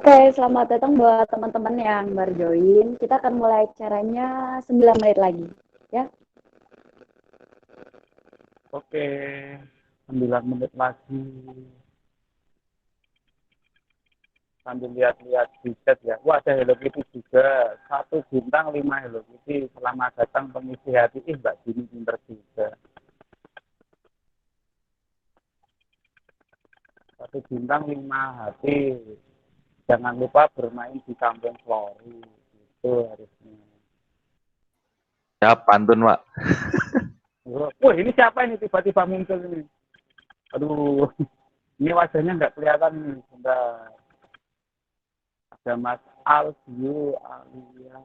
Oke, selamat datang buat teman-teman yang baru join. Kita akan mulai acaranya 9 menit lagi, ya. Oke, 9 menit lagi. Sambil lihat-lihat di chat ya. Wah, ada Hello Kitty juga. 1 bintang 5 Hello Kitty. Selamat datang pengisi hati. Mbak Dini pinter juga. 1 bintang 5 hati. Jangan lupa bermain di kampung Flori. Itu harusnya. Ya, pantun, Pak. Wah, ini siapa ini tiba-tiba muncul ini? Aduh, ini wajahnya nggak kelihatan nih. Bentar. Ada Mas Alvio, Alia.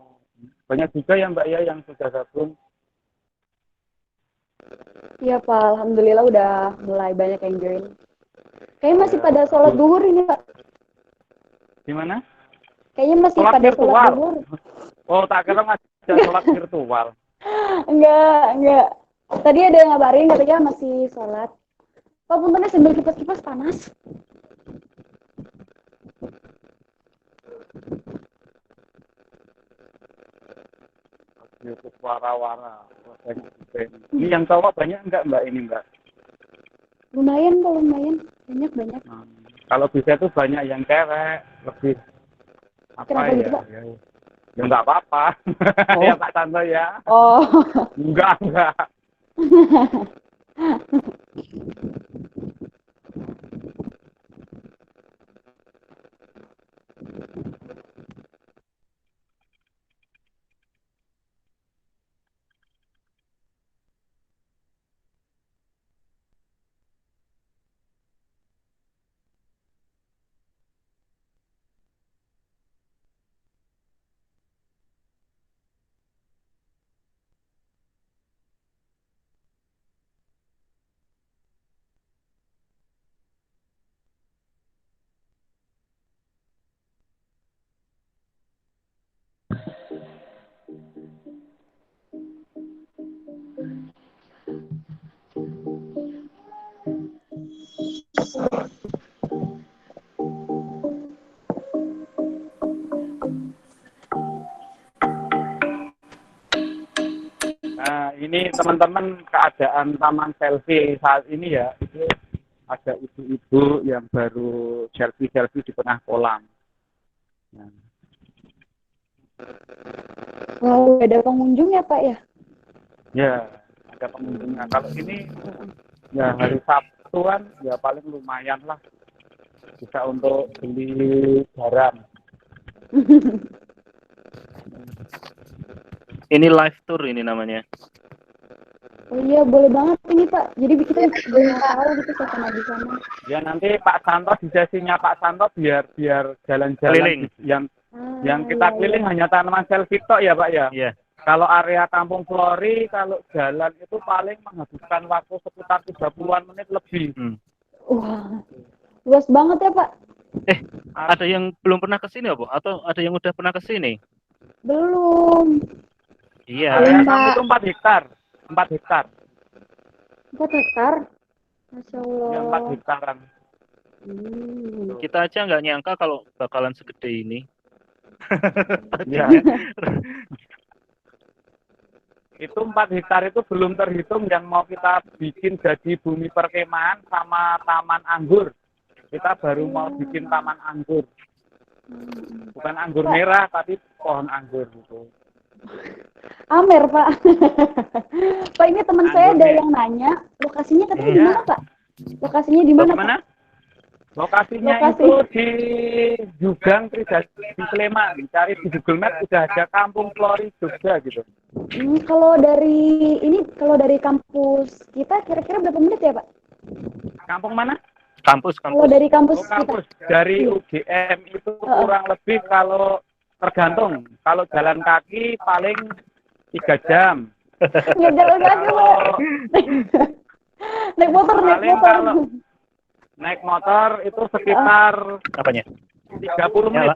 Banyak juga ya Mbak ya yang sudah gabung. Iya, Pak. Alhamdulillah udah mulai banyak yang join. Kayaknya masih Ya, pada sholat duhur ini, Pak. Gimana? Kayaknya masih Sholat pada virtual. sholat duhur. Oh, tak kira masih ada sholat virtual. Enggak. Tadi ada yang ngabarin katanya masih sholat. Pak, puntennya sambil kipas-kipas panas. YouTube wara-wara. Ini yang cowok banyak enggak Mbak ini Mbak? Lumayan kok, lumayan. Banyak. Kalau bisa tuh banyak yang cewek, lebih apa Kenapa ya? gitu, Pak? Ya enggak apa-apa. Oh. Ya Pak Tanto ya. Oh. Enggak. ini teman-teman keadaan taman selfie saat ini ya, itu ada ibu-ibu yang baru selfie di tengah kolam. Nah, Wow, ada pengunjung ya Pak ya? ya, ada pengunjungnya. Kalau ini ya hari Sabtuan ya paling lumayan lah, bisa untuk beli garam. Ini live tour ini namanya. Oh iya, boleh banget ini Pak. Jadi kita bisa tahu gitu suasana di sana. Ya nanti Pak Santo di sesinya Pak Santo biar jalan-jalan Keliling. yang kita keliling hanya tanaman selfie tok ya Pak ya. Iya. Kalau area Kampung Flori, kalau jalan itu paling menghabiskan waktu sekitar 30-an menit lebih. Wah, luas banget ya Pak. Ada yang belum pernah ke sini, Bu? Atau ada yang udah pernah ke sini? Belum. Iya. Area kami itu 4 hektar. 4 hektar. 4 hektar. Masya Allah. Ya, 4 hektaran. Kita aja nggak nyangka kalau bakalan segede ini. Ya. Itu 4 hektar itu belum terhitung yang mau kita bikin jadi bumi perkemahan sama taman anggur. Kita baru mau bikin taman anggur. Bukan anggur merah, tapi pohon anggur gitu. Amer Pak. Pak ini teman saya ada yang nanya, lokasinya katanya di mana Pak? Lokasinya di mana Pak? Lokasinya Lokasi. itu di Jugang Tridadi Sleman. Cari di Google Maps udah ada Kampung Flori Jogja gitu. Kalau dari kampus kita kira-kira berapa menit ya Pak? Kampung mana? Kampus. Kalau dari kampus kita. Kampus. Dari UGM itu kurang lebih kalau tergantung. Kalau jalan kaki paling 3 jam. Nggak jalan kaki Pak. Naik motor. Kalau naik motor itu sekitar Apanya? 30 menit.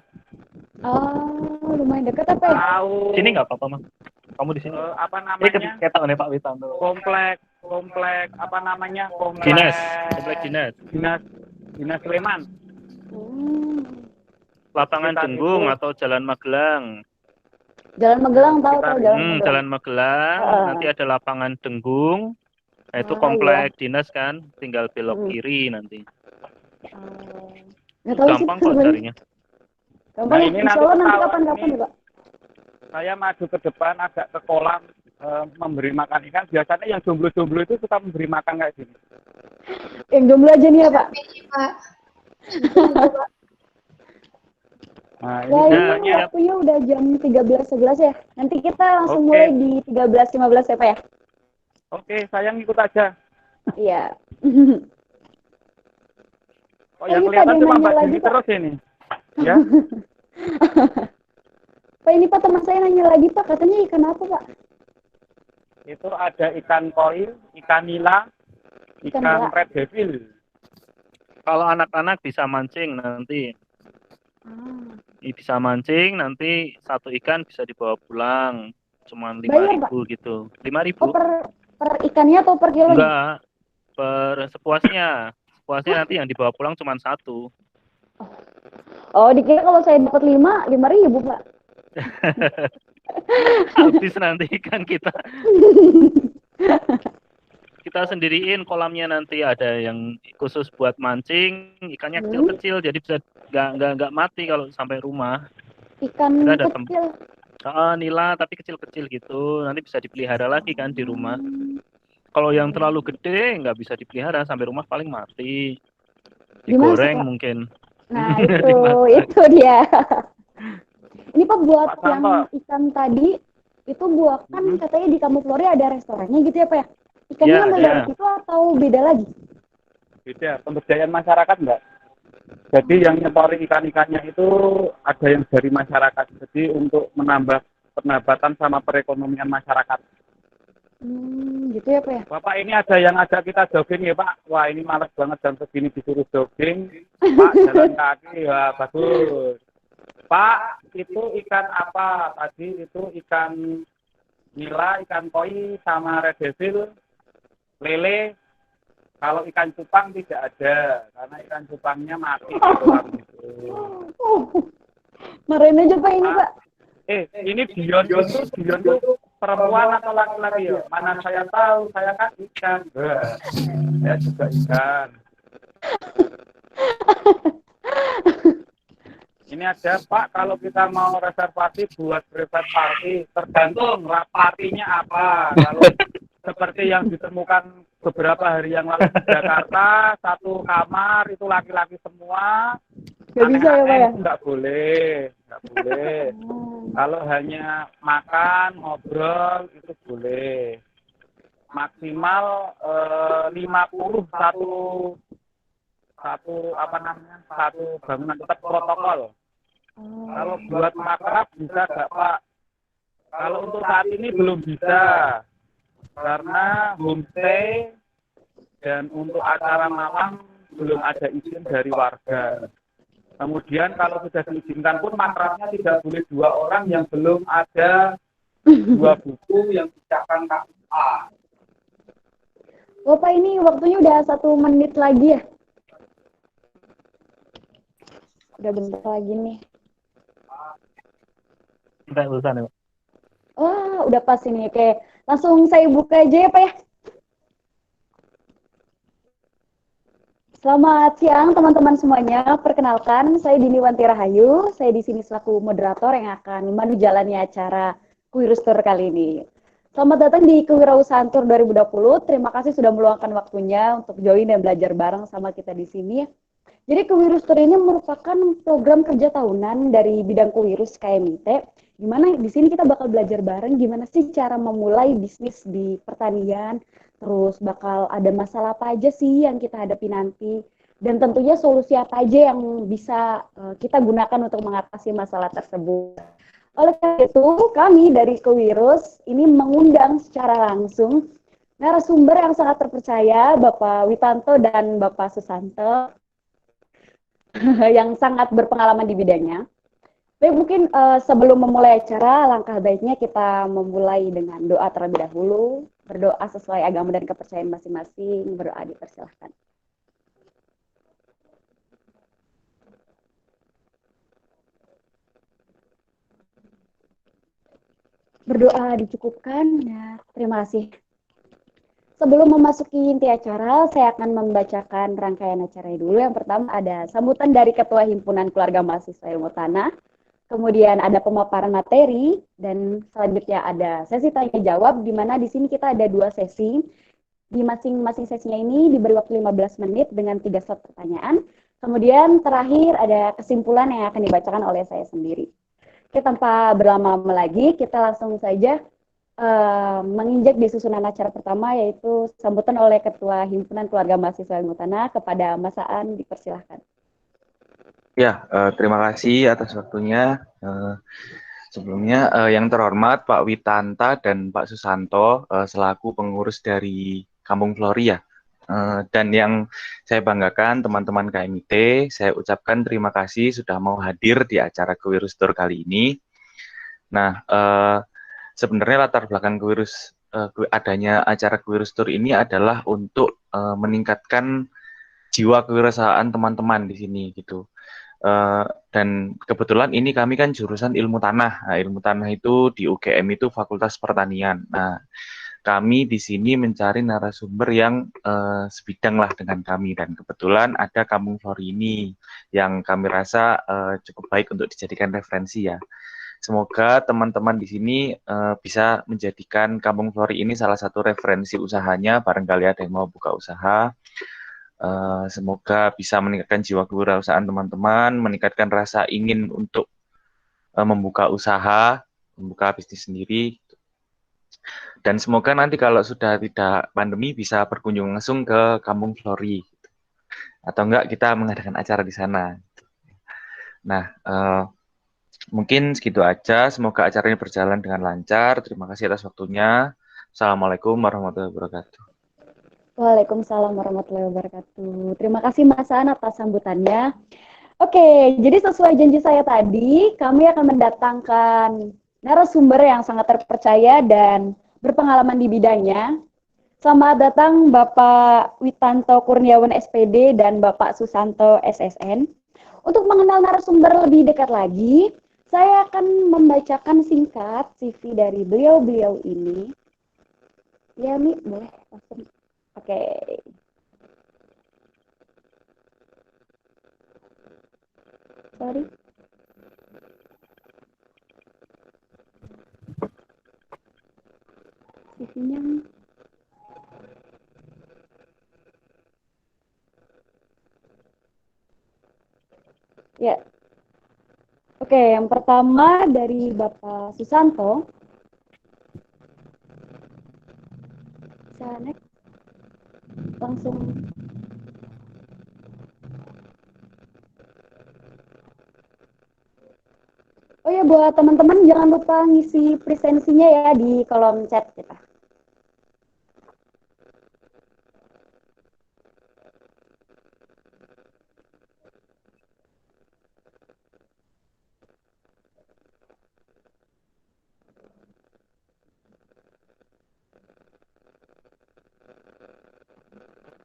Oh, lumayan dekat apa ya? Tahu. Sini nggak apa-apa, Mas. Kamu di sini. Apa Ini namanya? ketok nih Pak Witanto. Komplek apa namanya? Komplek Dinas Sleman. Lapangan Kita Jenggung itu- atau Jalan Magelang. Jalan Magelang tahu Sekitar- Jalan Magelang. Jalan Magelang. Nanti ada lapangan Denggung. Nah, itu Ah, komplek dinas kan, tinggal belok kiri nanti. Nggak tahu sih Gampang Pak kok sebenarnya. carinya. Gampang Nah, ya. ini Insya nanti Allah nanti ketahuan kapan-kapan ini. ya Pak. Saya maju ke depan agak ke kolam memberi makan ikan. Biasanya yang jomblo-jomblo itu suka memberi makan kayak gini. Yang jomblo aja nih ya Pak. Nah, ini Wah ini biasanya waktunya udah jam 13.11 ya. Nanti kita langsung Oke. mulai di 13.15 ya Pak ya. oke, saya ngikut aja. Iya. Oh, yang Ini kelihatan Pak, cuma dia Mbak nanya Juni lagi, Pak. terus ini. Ya, Pak ini Pak teman saya nanya lagi Pak, katanya ikan apa Pak? itu ada ikan koi, ikan nila, Ikan ikan nila. red devil. Kalau anak-anak bisa mancing nanti. Bisa mancing, nanti satu ikan bisa dibawa pulang. Cuman Bayar, 5.000 gitu. 5.000? Oh per ikannya atau per kilo? Enggak. Per sepuasnya. Sepuasnya nanti yang dibawa pulang cuma 1. Oh dikira kalau saya dapat 5.000 Pak. Habis nanti ikan kita. Kita sendiriin kolamnya, nanti ada yang khusus buat mancing, ikannya kecil-kecil jadi bisa nggak mati kalau sampai rumah. Ikan Kita ada kecil. Nila tapi kecil-kecil gitu, nanti bisa dipelihara lagi kan di rumah. Kalau yang terlalu gede nggak bisa dipelihara, sampai rumah paling mati. Digoreng Pak? mungkin. Nah Dimasak. itu dia. Ini Pak buat Pak Santo. yang ikan tadi itu buat kan katanya di Kampung Flori ada restorannya gitu ya Pak ya? Ikannya Ya, ambil ada. dari situ atau beda lagi? Beda, pemberdayaan masyarakat enggak? Jadi yang nyetori ikan-ikannya itu ada yang dari masyarakat. Jadi untuk menambah pendapatan sama perekonomian masyarakat. Gitu ya Pak ya? Bapak ini ada yang ajak kita jogging ya Pak. Wah ini males banget jam segini disuruh jogging. Pak jalan kaki, ya bagus. Pak itu ikan apa? Tadi itu ikan nila, ikan koi, sama red devil, lele. Kalau ikan cupang tidak ada, karena ikan cupangnya mati di kolam itu. Marahin aja Pak ini Pak. Ini Dion itu perempuan atau laki-laki ya? Mana saya tahu, saya kan ikan. Saya juga ikan. Ini ada Pak, kalau kita mau reservasi buat private party, tergantung partinya apa. Kalau seperti yang ditemukan beberapa hari yang lalu di Jakarta, satu kamar itu laki-laki semua. Nggak bisa ya Pak ya? Nggak boleh, nggak boleh. Kalau hanya makan, ngobrol itu boleh. Maksimal 50 satu bangunan tetap protokol. Kalau buat makrab bisa nggak Pak? Kalau untuk saat ini belum bisa, karena homestay dan untuk acara malam belum ada izin dari warga. Kemudian kalau sudah diizinkan pun makrabnya tidak boleh 2 orang yang belum ada 2 buku yang dicapkan KUA. Oh Pak, ini waktunya udah 1 menit lagi ya? Udah bentar lagi nih. Kita urusan ya. Wah, udah pas ini. Oke, langsung saya buka aja ya Pak ya. Selamat siang teman-teman semuanya. Perkenalkan, saya Dini Wanti Rahayu. Saya di sini selaku moderator yang akan memandu jalannya acara Kewirus Tour kali ini. Selamat datang di Kewirausahaan Tour 2020. Terima kasih sudah meluangkan waktunya untuk join dan belajar bareng sama kita di sini. Jadi Kewirus Tour ini merupakan program kerja tahunan dari bidang Kewirus KMIT. Gimana di sini kita bakal belajar bareng gimana sih cara memulai bisnis di pertanian. Terus bakal ada masalah apa aja sih yang kita hadapi nanti. Dan tentunya solusi apa aja yang bisa kita gunakan untuk mengatasi masalah tersebut. Oleh karena itu, kami dari Kewirus ini mengundang secara langsung narasumber yang sangat terpercaya, Bapak Witanto dan Bapak Susanto, yang sangat berpengalaman di bidangnya. Baik, mungkin sebelum memulai acara, langkah baiknya kita memulai dengan doa terlebih dahulu. Berdoa sesuai agama dan kepercayaan masing-masing. Berdoa dipersilahkan. Berdoa dicukupkan. Ya, terima kasih. Sebelum memasuki inti acara, saya akan membacakan rangkaian acara dulu. Yang pertama ada sambutan dari Ketua Himpunan Keluarga Mahasiswa Ilmu Tanah. Kemudian ada pemaparan materi, dan selanjutnya ada sesi tanya jawab, di mana di sini kita ada 2 sesi. Di masing-masing sesinya ini diberi waktu 15 menit dengan 3 slot pertanyaan. Kemudian terakhir ada kesimpulan yang akan dibacakan oleh saya sendiri. Oke, tanpa berlama-lama lagi, kita langsung saja menginjak di susunan acara pertama, yaitu sambutan oleh Ketua Himpunan Keluarga Mahasiswa Ilmu Tanah kepada Mas Aan, dipersilahkan. Ya, terima kasih atas waktunya. Sebelumnya yang terhormat Pak Witanta dan Pak Susanto selaku pengurus dari Kampung Flori ya. Dan yang saya banggakan teman-teman KMIT, saya ucapkan terima kasih sudah mau hadir di acara Kewirus Tour kali ini. Nah, sebenarnya latar belakang adanya acara Kewirus Tour ini adalah untuk meningkatkan jiwa kewirausahaan teman-teman di sini gitu. Dan kebetulan ini kami kan jurusan ilmu tanah. Nah, ilmu tanah itu di UGM itu Fakultas Pertanian. Nah, kami di sini mencari narasumber yang sebidang lah dengan kami, dan kebetulan ada Kampung Flori ini yang kami rasa cukup baik untuk dijadikan referensi ya. Semoga teman-teman di sini bisa menjadikan Kampung Flori ini salah satu referensi usahanya, barangkali ada yang mau buka usaha. Semoga bisa meningkatkan jiwa kewirausahaan teman-teman, meningkatkan rasa ingin untuk membuka usaha, membuka bisnis sendiri. Dan semoga nanti kalau sudah tidak pandemi bisa berkunjung langsung ke Kampung Flori. Atau enggak kita mengadakan acara di sana. Nah, mungkin segitu aja. Semoga acara ini berjalan dengan lancar. Terima kasih atas waktunya. Assalamualaikum warahmatullahi wabarakatuh. Waalaikumsalam warahmatullahi wabarakatuh. Terima kasih Mas Aan atas sambutannya. Oke, jadi sesuai janji saya tadi, kami akan mendatangkan narasumber yang sangat terpercaya dan berpengalaman di bidangnya. Selamat datang Bapak Witanto Kurniawan SPD dan Bapak Susanto SSN. Untuk mengenal narasumber lebih dekat lagi, Saya akan membacakan singkat CV dari beliau-beliau ini. Ya, Mi, boleh langsung. Oke. Sorry. CV-nya. Ya. Oke, yang pertama dari Bapak Susanto. Bisa next. Langsung. Oh ya, buat teman-teman jangan lupa ngisi presensinya ya di kolom chat kita.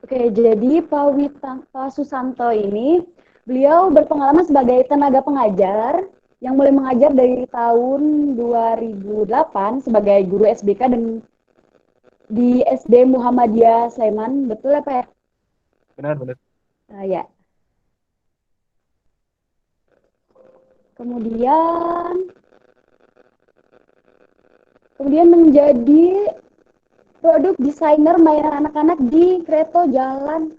Oke, jadi Pak Susanto ini, beliau berpengalaman sebagai tenaga pengajar yang mulai mengajar dari tahun 2008 sebagai guru SBK dan di SD Muhammadiyah Sleman, betul ya Pak ya? Benar. Ya. Kemudian menjadi produk desainer mainan anak-anak di Kreto Jalan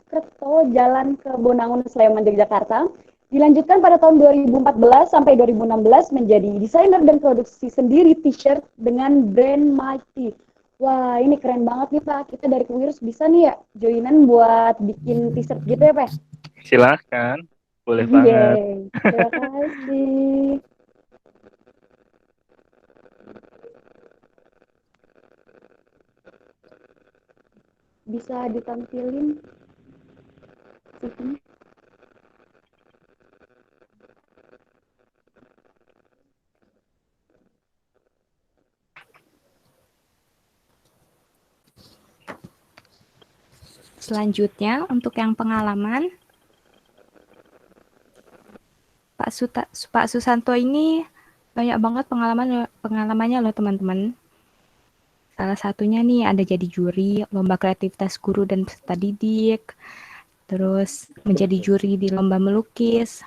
Kebonangun Sleman Yogyakarta. Dilanjutkan pada tahun 2014 sampai 2016 menjadi desainer dan produksi sendiri t-shirt dengan brand Mighty. Wah, ini keren banget nih Pak. Kita dari Kuwirus bisa nih ya joinan buat bikin t-shirt gitu ya Pak? Silahkan, boleh banget. Terima kasih. Bisa ditampilin CV-nya. Selanjutnya, untuk yang pengalaman, Pak Susanto ini banyak banget pengalamannya loh teman-teman. Salah satunya nih ada jadi juri lomba kreativitas guru dan peserta didik, terus menjadi juri di lomba melukis.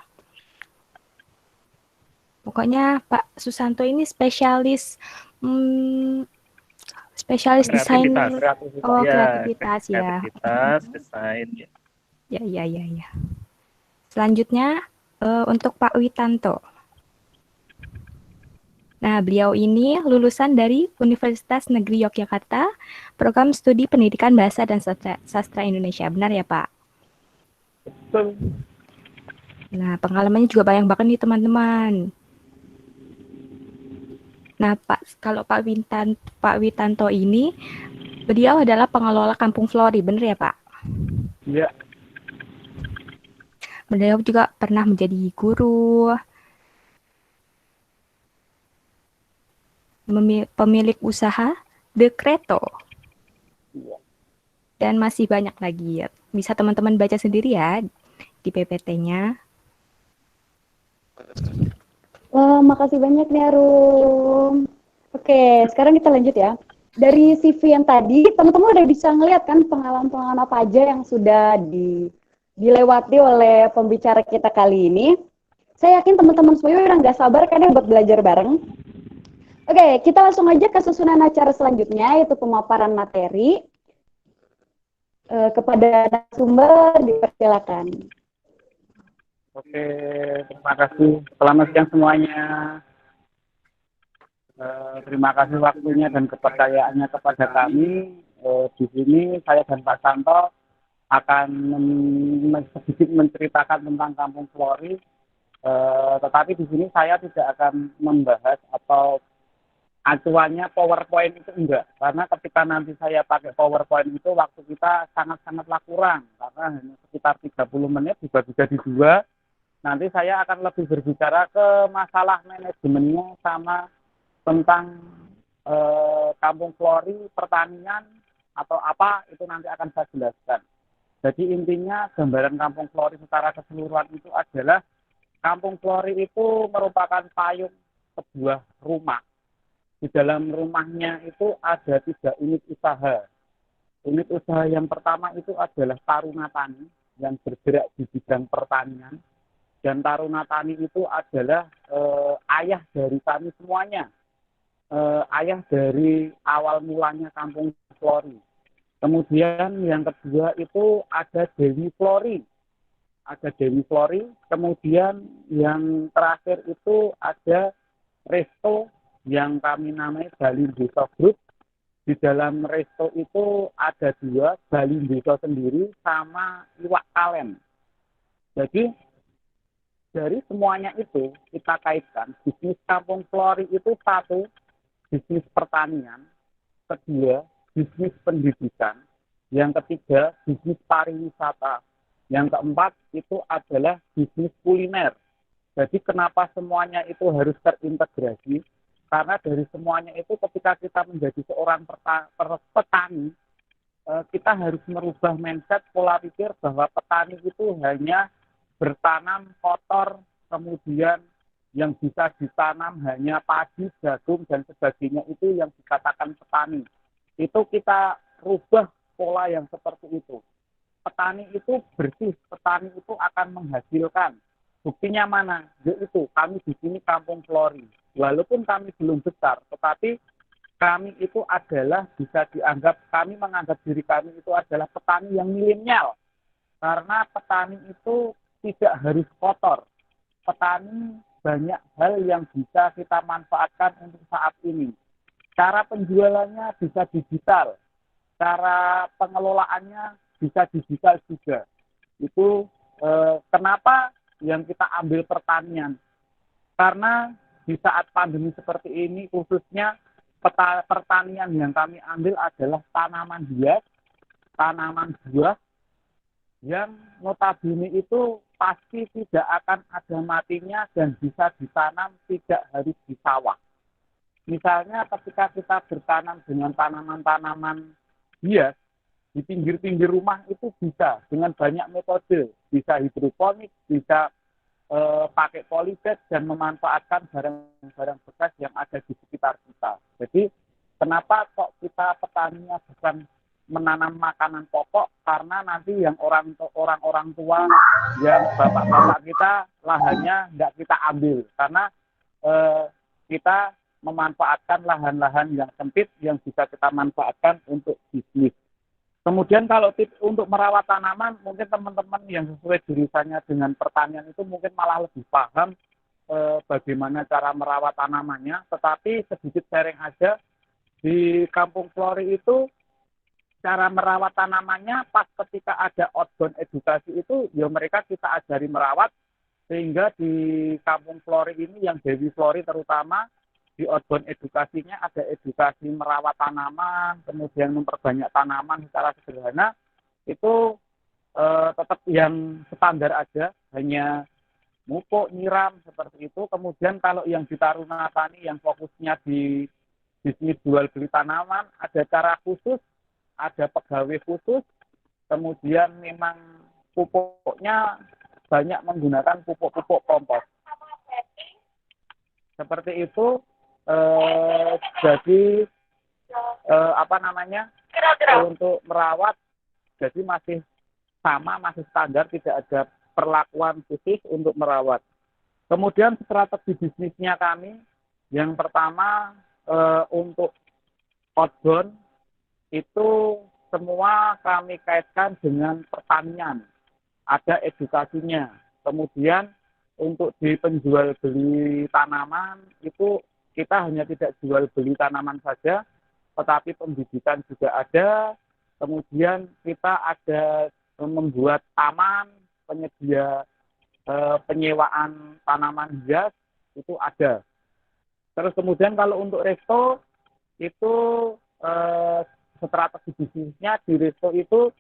Pokoknya Pak Susanto ini spesialis desainer kreativitas ya. Kreativitas, desain ya. Ya. Selanjutnya untuk Pak Witanto. Nah, beliau ini lulusan dari Universitas Negeri Yogyakarta, program studi pendidikan bahasa dan sastra Indonesia. Benar ya, Pak? Betul. Nah, pengalamannya juga banyak banget nih, teman-teman. Nah, kalau Pak Witanto ini, beliau adalah pengelola Kampung Flori, benar ya, Pak? Iya. Beliau juga pernah menjadi guru, pemilik usaha The Kreto. Dan masih banyak lagi ya. Bisa teman-teman baca sendiri ya di PPT-nya. Wah, makasih banyak nih Arum. Oke, sekarang kita lanjut ya. Dari CV yang tadi, teman-teman udah bisa ngeliat kan pengalaman-pengalaman apa aja yang sudah dilewati oleh pembicara kita kali ini. Saya yakin teman-teman semuanya udah nggak sabar kan ya buat belajar bareng. Oke, kita langsung aja ke susunan acara selanjutnya, yaitu pemaparan materi. Kepada narasumber dipersilakan. Oke, terima kasih. Selamat siang semuanya. Terima kasih waktunya dan kepercayaannya kepada kami. Di sini saya dan Pak Santo akan sedikit menceritakan tentang Kampung Flori. Tetapi di sini saya tidak akan membahas atau acuannya PowerPoint itu enggak, karena ketika nanti saya pakai PowerPoint itu waktu kita sangat-sangatlah kurang, karena hanya sekitar 30 menit dibagi jadi dua. Nanti saya akan lebih berbicara ke masalah manajemennya sama tentang Kampung Flori, pertanian atau apa itu nanti akan saya jelaskan. Jadi intinya gambaran Kampung Flori secara keseluruhan itu adalah Kampung Flori itu merupakan payung sebuah rumah. Di dalam rumahnya itu ada 3 unit usaha. Unit usaha yang pertama itu adalah Taruna Tani yang bergerak di bidang pertanian. Dan Taruna Tani itu adalah ayah dari kami semuanya. Ayah dari awal mulanya Kampung Flori. Kemudian yang kedua itu ada Dewi Flori. Ada Dewi Flori. Kemudian yang terakhir itu ada Resto yang kami namai Balindeso Group. Di dalam resto itu ada 2, Balindeso sendiri sama Iwak Kalem. Jadi dari semuanya itu kita kaitkan, bisnis Kampung Flori itu 1, bisnis pertanian, 2, bisnis pendidikan, yang ketiga, bisnis pariwisata, yang keempat itu adalah bisnis kuliner. Jadi kenapa semuanya itu harus terintegrasi? Karena dari semuanya itu ketika kita menjadi seorang petani, kita harus merubah mindset pola pikir bahwa petani itu hanya bertanam kotor, kemudian yang bisa ditanam hanya padi, jagung, dan sebagainya itu yang dikatakan petani. Itu kita rubah pola yang seperti itu. Petani itu bersih, petani itu akan menghasilkan. Buktinya mana? Yaitu kami di sini Kampung Flori. Walaupun kami belum besar, tetapi kami itu adalah bisa dianggap, kami menganggap diri kami itu adalah petani yang milenial. Karena petani itu tidak harus kotor. Petani banyak hal yang bisa kita manfaatkan untuk saat ini. Cara penjualannya bisa digital. Cara pengelolaannya bisa digital juga. Itu kenapa yang kita ambil pertanian? Karena di saat pandemi seperti ini, khususnya pertanian yang kami ambil adalah tanaman hias, tanaman buah, yang notabene itu pasti tidak akan ada matinya dan bisa ditanam tidak harus di sawah. Misalnya ketika kita bertanam dengan tanaman-tanaman hias, di pinggir-pinggir rumah itu bisa dengan banyak metode, bisa hidroponik, bisa pakai polybag dan memanfaatkan barang-barang bekas yang ada di sekitar kita. Jadi kenapa kok kita petaninya bukan menanam makanan pokok? Karena nanti yang orang-orang tua, yang bapak-bapak kita lahannya nggak kita ambil karena kita memanfaatkan lahan-lahan yang sempit yang bisa kita manfaatkan untuk bisnis. Kemudian kalau tips untuk merawat tanaman, mungkin teman-teman yang sesuai jurusannya dengan pertanian itu mungkin malah lebih paham bagaimana cara merawat tanamannya. Tetapi sedikit sharing aja, di Kampung Flori itu cara merawat tanamannya pas ketika ada outbound edukasi itu, ya mereka kita ajari merawat. Sehingga di Kampung Flori ini, yang Dewi Flori terutama, di outbound edukasinya ada edukasi merawat tanaman, kemudian memperbanyak tanaman secara sederhana, itu tetap yang standar aja, hanya mupuk, nyiram, seperti itu. Kemudian kalau yang di Taruna Tani yang fokusnya di bisnis jual beli tanaman, ada cara khusus, ada pegawai khusus, kemudian memang pupuknya banyak menggunakan pupuk-pupuk kompos. Seperti itu. Jadi untuk merawat jadi masih sama, masih standar, tidak ada perlakuan khusus untuk merawat. Kemudian strategi bisnisnya kami, yang pertama untuk outbound itu semua kami kaitkan dengan pertanian, ada edukasinya. Kemudian untuk di penjual beli tanaman itu kita hanya tidak jual beli tanaman saja, tetapi pendidikan juga ada. Kemudian kita ada membuat taman, penyedia penyewaan tanaman hias, itu ada. Terus kemudian kalau untuk resto, itu strategi bisnisnya di resto itu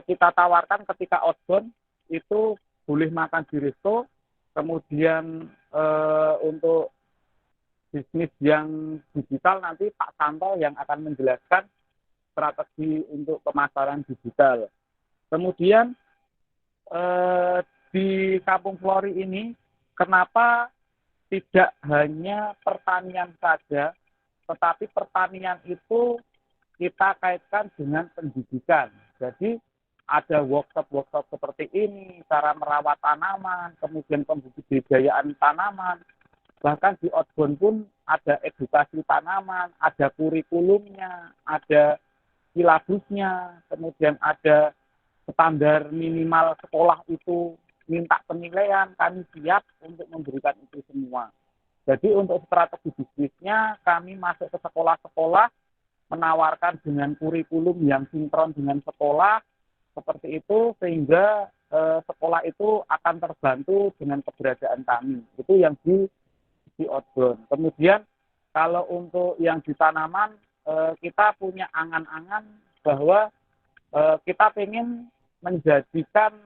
kita tawarkan ketika outbound, itu boleh makan di resto. Kemudian untuk bisnis yang digital nanti Pak Santo yang akan menjelaskan strategi untuk pemasaran digital. Kemudian di Kampung Flori ini, kenapa tidak hanya pertanian saja, tetapi pertanian itu kita kaitkan dengan pendidikan. Jadi ada workshop-workshop seperti ini, cara merawat tanaman, kemudian pembudidayaan tanaman, bahkan di outbound pun ada edukasi tanaman, ada kurikulumnya, ada silabusnya, kemudian ada standar minimal sekolah itu minta penilaian, kami siap untuk memberikan itu semua. Jadi untuk strategi bisnisnya kami masuk ke sekolah-sekolah, menawarkan dengan kurikulum yang sinkron dengan sekolah, seperti itu sehingga sekolah itu akan terbantu dengan keberadaan kami. Itu yang di outbound. Kemudian kalau untuk yang di tanaman, kita punya angan-angan bahwa kita ingin menjadikan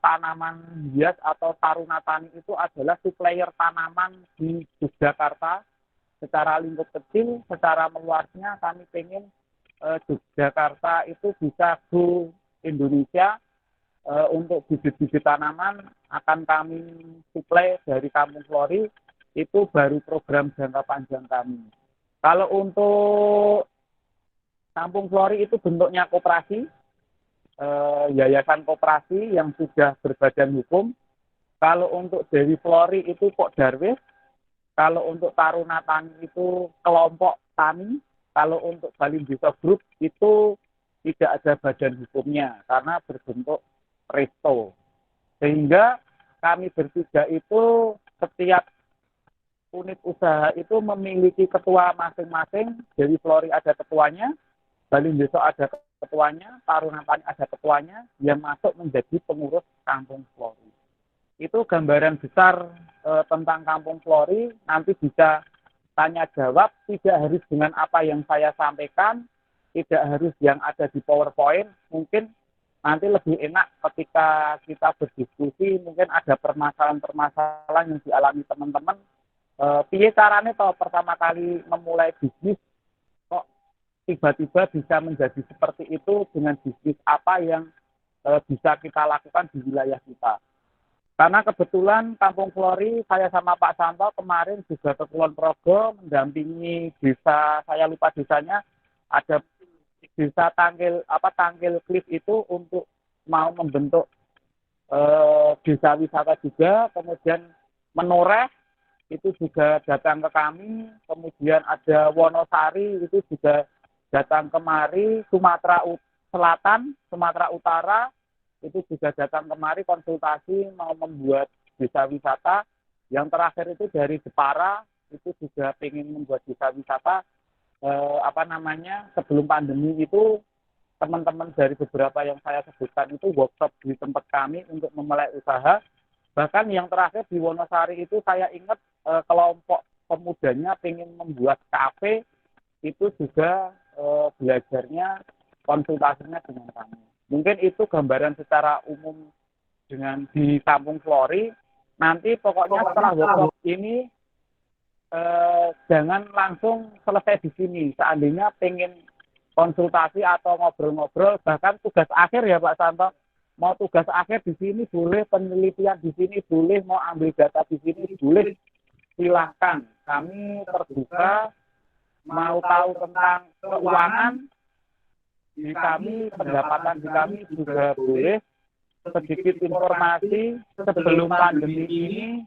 tanaman hias atau taruna tani itu adalah supplier tanaman di Yogyakarta. Secara lingkup kecil, secara meluasnya kami ingin Yogyakarta itu bisa go Indonesia. Untuk bibit-bibit tanaman akan kami suplai dari Kampung Flori, itu baru program jangka panjang kami. Kalau untuk Kampung Flori itu bentuknya koperasi, yayasan koperasi yang sudah berbadan hukum. Kalau untuk Dewi Flori itu Pok Darwis. Kalau untuk Taruna Tani itu kelompok tani. Kalau untuk Balindeso Group itu tidak ada badan hukumnya karena berbentuk resto. Sehingga kami bertiga itu setiap unit usaha itu memiliki ketua masing-masing. Dewi Flori ada ketuanya, Balindeso ada ketuanya, Taruna Tani ada ketuanya, yang masuk menjadi pengurus Kampung Flori. Itu gambaran besar tentang Kampung Flori. Nanti bisa tanya jawab, tidak harus dengan apa yang saya sampaikan, tidak harus yang ada di PowerPoint. Mungkin nanti lebih enak ketika kita berdiskusi, mungkin ada permasalahan-permasalahan yang dialami teman-teman. Piye caranya kalau pertama kali memulai bisnis, kok tiba-tiba bisa menjadi seperti itu, dengan bisnis apa yang bisa kita lakukan di wilayah kita. Karena kebetulan Kampung Flori, saya sama Pak Santo kemarin juga ke Kulon Progo mendampingi desa, saya lupa desanya, ada desa Tangkil Klif itu untuk mau membentuk desa wisata juga. Kemudian Menoreh itu juga datang ke kami, kemudian ada Wonosari itu juga datang kemari, Sumatera Selatan, Sumatera Utara itu juga datang kemari konsultasi mau membuat desa wisata. Yang terakhir itu dari Jepara itu juga ingin membuat desa wisata. Sebelum pandemi itu teman-teman dari beberapa yang saya sebutkan itu workshop di tempat kami untuk memulai usaha. Bahkan yang terakhir di Wonosari itu saya ingat kelompok pemudanya ingin membuat kafe, itu juga belajarnya konsultasinya dengan kami. Mungkin itu gambaran secara umum dengan di Kampung Flori. Nanti pokoknya setelah workshop ini jangan langsung selesai di sini. Seandainya pengen konsultasi atau ngobrol-ngobrol, bahkan tugas akhir ya Pak Santo, mau tugas akhir di sini boleh, penelitian di sini boleh, mau ambil data di sini boleh, silahkan. Kami terbuka, mau tahu tentang keuangan di kami, pendapatan di kami juga boleh. Sedikit informasi, sebelum pandemi ini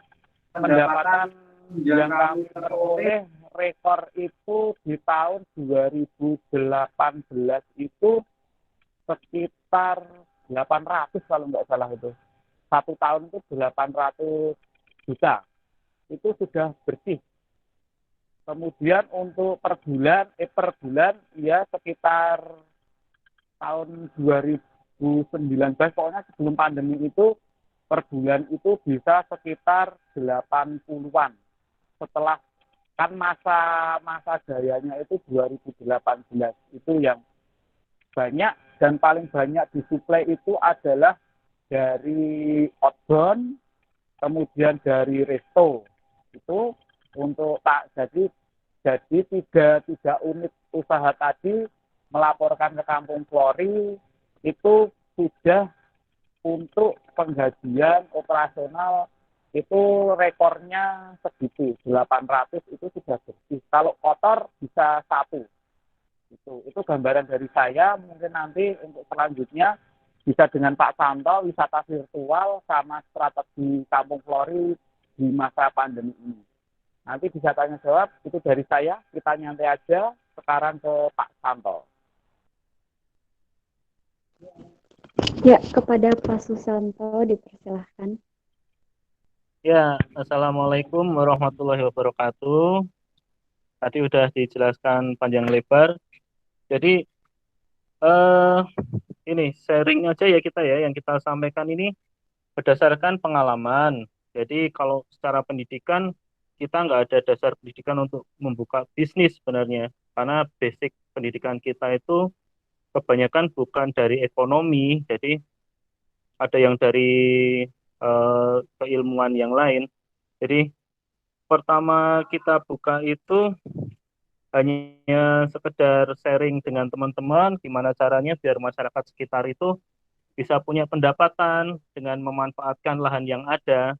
pendapatan yang kami peroleh rekor itu di tahun 2018 itu sekitar 800 kalau nggak salah itu. Satu tahun itu 800 juta. Itu sudah bersih. Kemudian untuk per bulan ya sekitar tahun 2019, pokoknya sebelum pandemi itu per bulan itu bisa sekitar 80-an. Setelah kan masa jayanya itu 2018, itu yang banyak dan paling banyak disuplai itu adalah dari outbound, kemudian dari resto. Itu untuk jadi tiga unit usaha tadi melaporkan ke Kampung Flori itu sudah untuk penggajian operasional itu rekornya segitu, 800 itu sudah bersih. Kalau kotor bisa 1. Itu gambaran dari saya. Mungkin nanti untuk selanjutnya bisa dengan Pak Santo, wisata virtual sama strategi Kampung Flori di masa pandemi ini. Nanti bisa tanya jawab, itu dari saya, kita nyantai aja. Sekarang ke Pak Santo. Ya, kepada Pak Susanto dipersilahkan. Ya, Assalamualaikum warahmatullahi wabarakatuh. Tadi udah dijelaskan panjang lebar. Jadi ini sharing aja ya kita ya, yang kita sampaikan ini berdasarkan pengalaman. Jadi kalau secara pendidikan kita nggak ada dasar pendidikan untuk membuka bisnis sebenarnya, karena basic pendidikan kita itu kebanyakan bukan dari ekonomi, jadi ada yang dari keilmuan yang lain. Jadi pertama kita buka itu hanya sekedar sharing dengan teman-teman gimana caranya biar masyarakat sekitar itu bisa punya pendapatan dengan memanfaatkan lahan yang ada.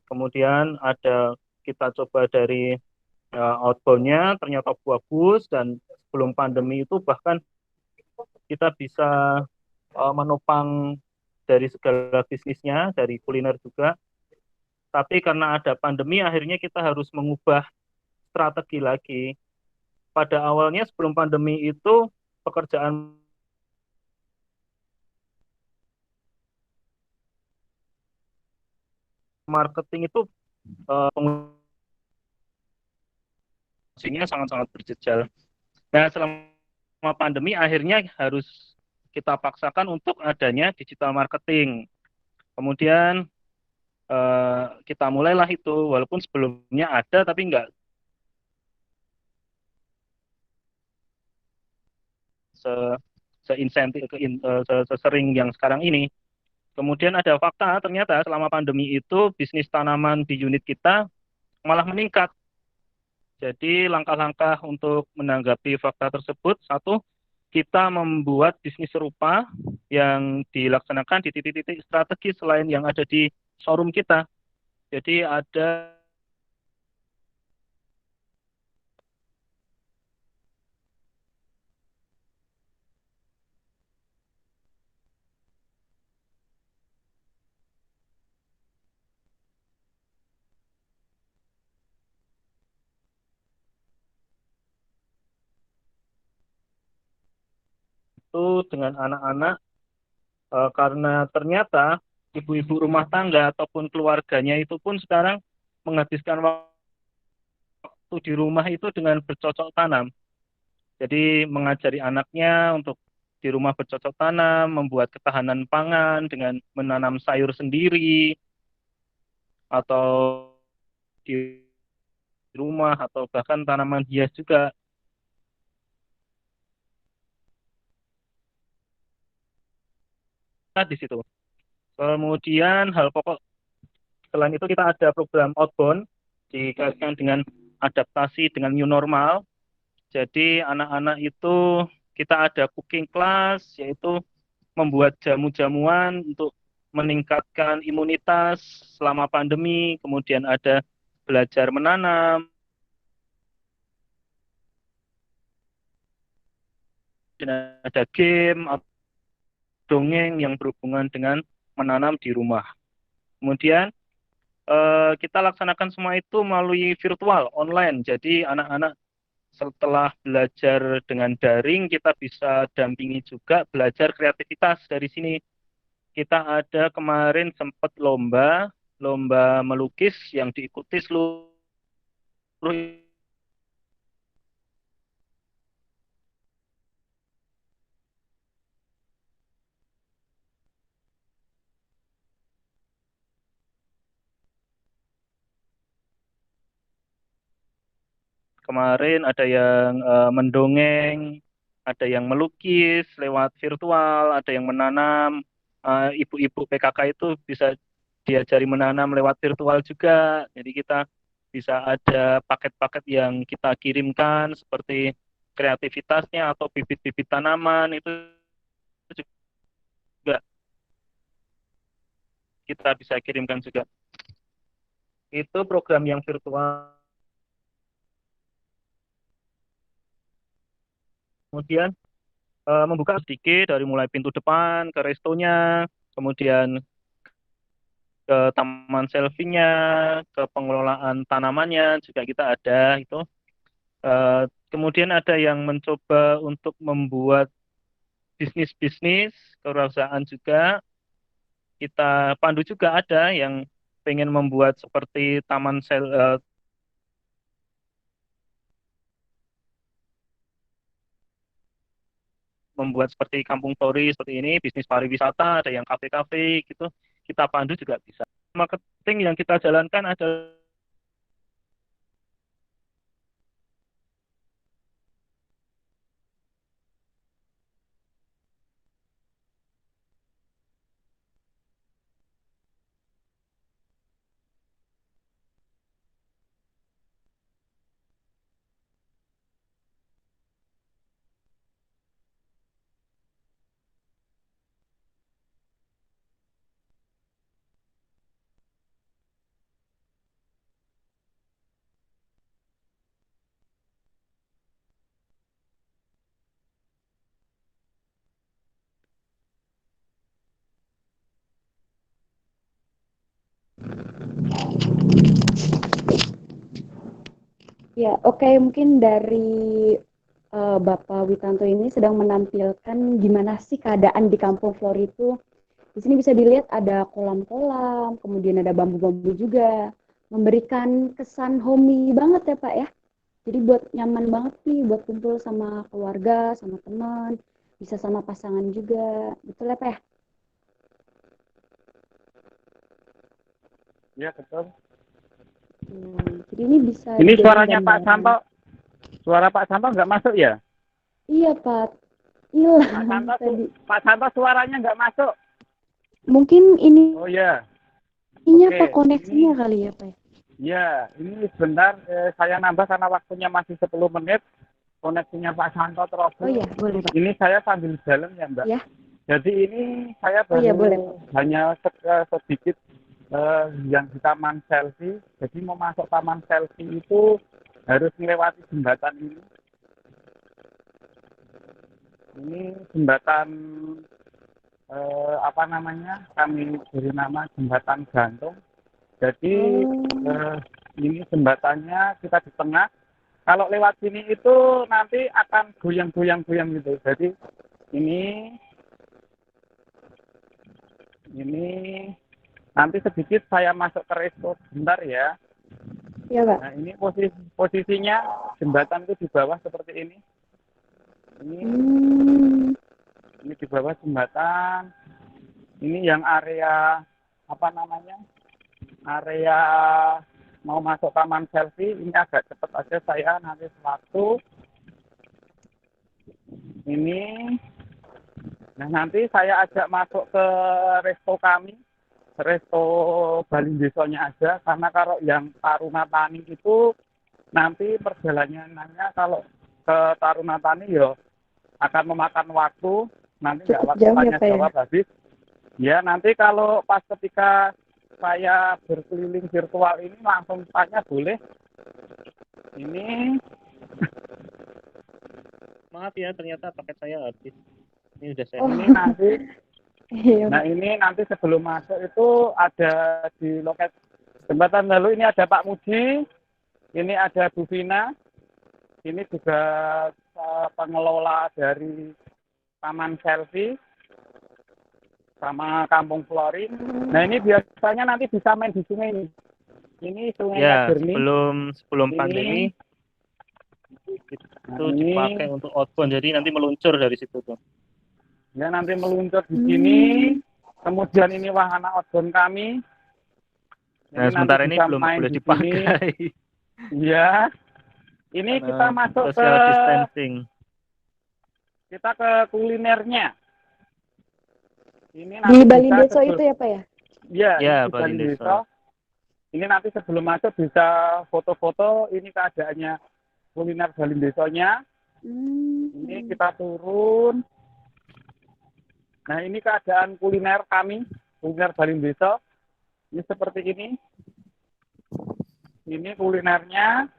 Kemudian ada kita coba dari outbound-nya ternyata bagus, dan sebelum pandemi itu bahkan kita bisa menopang dari segala bisnisnya, dari kuliner juga. Tapi karena ada pandemi akhirnya kita harus mengubah strategi lagi. Pada awalnya sebelum pandemi itu pekerjaan marketing itu fungsinya sangat-sangat berjejal. Nah, selama pandemi akhirnya harus kita paksakan untuk adanya digital marketing. Kemudian kita mulailah itu, walaupun sebelumnya ada tapi nggak seinsentif, sesering yang sekarang ini. Kemudian ada fakta, ternyata selama pandemi itu bisnis tanaman di unit kita malah meningkat. Jadi langkah-langkah untuk menanggapi fakta tersebut, satu, kita membuat bisnis serupa yang dilaksanakan di titik-titik strategi selain yang ada di showroom kita. Jadi ada itu dengan anak-anak, karena ternyata ibu-ibu rumah tangga ataupun keluarganya itu pun sekarang menghabiskan waktu di rumah itu dengan bercocok tanam. Jadi mengajari anaknya untuk di rumah bercocok tanam, membuat ketahanan pangan dengan menanam sayur sendiri, atau di rumah, atau bahkan tanaman hias juga. Di situ. Kemudian hal pokok selain itu kita ada program outbound dikaitkan dengan adaptasi dengan new normal. Jadi anak-anak itu kita ada cooking class, yaitu membuat jamu-jamuan untuk meningkatkan imunitas selama pandemi. Kemudian ada belajar menanam, dan ada game atau dongeng yang berhubungan dengan menanam di rumah. Kemudian kita laksanakan semua itu melalui virtual, online. Jadi anak-anak setelah belajar dengan daring, kita bisa dampingi juga belajar kreativitas dari sini. Kita ada kemarin sempat lomba melukis yang diikuti seluruh. Kemarin ada yang mendongeng, ada yang melukis lewat virtual, ada yang menanam. Ibu-ibu PKK itu bisa diajari menanam lewat virtual juga. Jadi kita bisa ada paket-paket yang kita kirimkan seperti kreativitasnya atau bibit-bibit tanaman, itu juga kita bisa kirimkan juga. Itu program yang virtual. Kemudian membuka sedikit dari mulai pintu depan ke restonya, kemudian ke taman selfie-nya, ke pengelolaan tanamannya juga kita ada itu. Kemudian ada yang mencoba untuk membuat bisnis-bisnis kewirausahaan juga. Kita pandu juga ada yang pengen membuat seperti membuat seperti kampung flori seperti ini, bisnis pariwisata, ada yang kafe-kafe gitu. Kita pandu juga bisa. Marketing yang kita jalankan adalah Ya, oke, mungkin dari Bapak Witanto ini sedang menampilkan gimana sih keadaan di Kampung Flori itu. Di sini bisa dilihat ada kolam-kolam, kemudian ada bambu-bambu juga, memberikan kesan homey banget ya Pak ya. Jadi buat nyaman banget nih buat kumpul sama keluarga, sama teman, bisa sama pasangan juga. Betul ya Pak ya? Ya, betul. Jadi ini bisa Ini dijadikan suaranya Pak gambaran. Santo. Suara Pak Santo nggak masuk ya? Iya Pak, hilang Pak Santo, tadi. Pak Santo suaranya nggak masuk. Mungkin ini Oh ya, ininya oke. Pak koneksinya kali ya Pak. Ya, ini sebentar saya nambah karena waktunya masih 10 menit. Koneksinya Pak Santo Oh trouble. iya, boleh Pak. Ini saya sambil jalan ya Mbak. Ya. Jadi ini saya Oh baru iya, boleh Pak. hanya sedikit yang di taman selfie. Jadi mau masuk taman selfie itu harus melewati jembatan ini. Ini jembatan apa namanya? Kami beri nama jembatan gantung. Jadi ini jembatannya kita di tengah. Kalau lewat sini itu nanti akan goyang-goyang gitu. Jadi ini nanti sedikit saya masuk ke resto sebentar ya. Iya Pak. Nah ini posisinya jembatan itu di bawah seperti ini. Ini di bawah jembatan. Ini yang area apa namanya? Area mau masuk taman selfie. Ini agak cepat aja saya nanti sewaktu. Ini. Nah nanti saya ajak masuk ke resto kami. Resto Balindesonya aja. Karena kalau yang Taruna Tani itu nanti perjalanannya kalau ke Taruna Tani ya akan memakan waktu. Nanti nggak waktu tanya jawab habis. Ya nanti kalau pas ketika saya berkeliling virtual ini langsung tanya boleh. Ini maaf ya, ternyata paket saya habis. Ini udah saya. Ini nanti. Nah ini nanti sebelum masuk itu ada di loket jembatan lalu ini ada Pak Muji, ini ada Bu Vina, ini juga pengelola dari Taman Selfie sama Kampung Flori. Nah ini biasanya nanti bisa main di sungai ini. Ini sungai Ya, jernih. sebelum pandemi itu dipakai untuk outbound, jadi nanti meluncur dari situ tuh. Ya nanti meluncur di sini. Kemudian ini wahana outbound kami. Nah sementara ini belum boleh dipakai. Iya. Ini kita masuk social distancing. Kita ke kulinernya. Ini di Balindeso itu ya Pak ya? Iya, ya, di Balindeso. Ini nanti sebelum masuk bisa foto-foto. Ini keadaannya kuliner Balindesonya. Ini kita turun. Nah ini keadaan kuliner kami, kuliner Balindeso. Ini seperti ini. Ini kulinernya.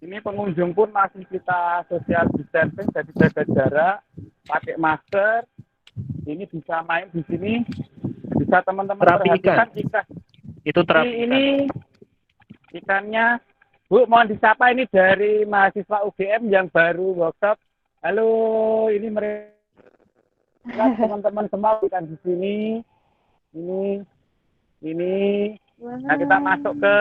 Ini pengunjung pun masih kita social distancing, jadi jaga jarak, pakai masker. Ini bisa main di sini, bisa teman-teman Terapi perhatikan ikan. ikan. Itu terapi ikan. Ini ikannya, Bu, mohon disapa ini dari mahasiswa UGM yang baru workshop. Halo, ini mereka teman-teman semua ikan di sini. Ini. Nah, kita masuk ke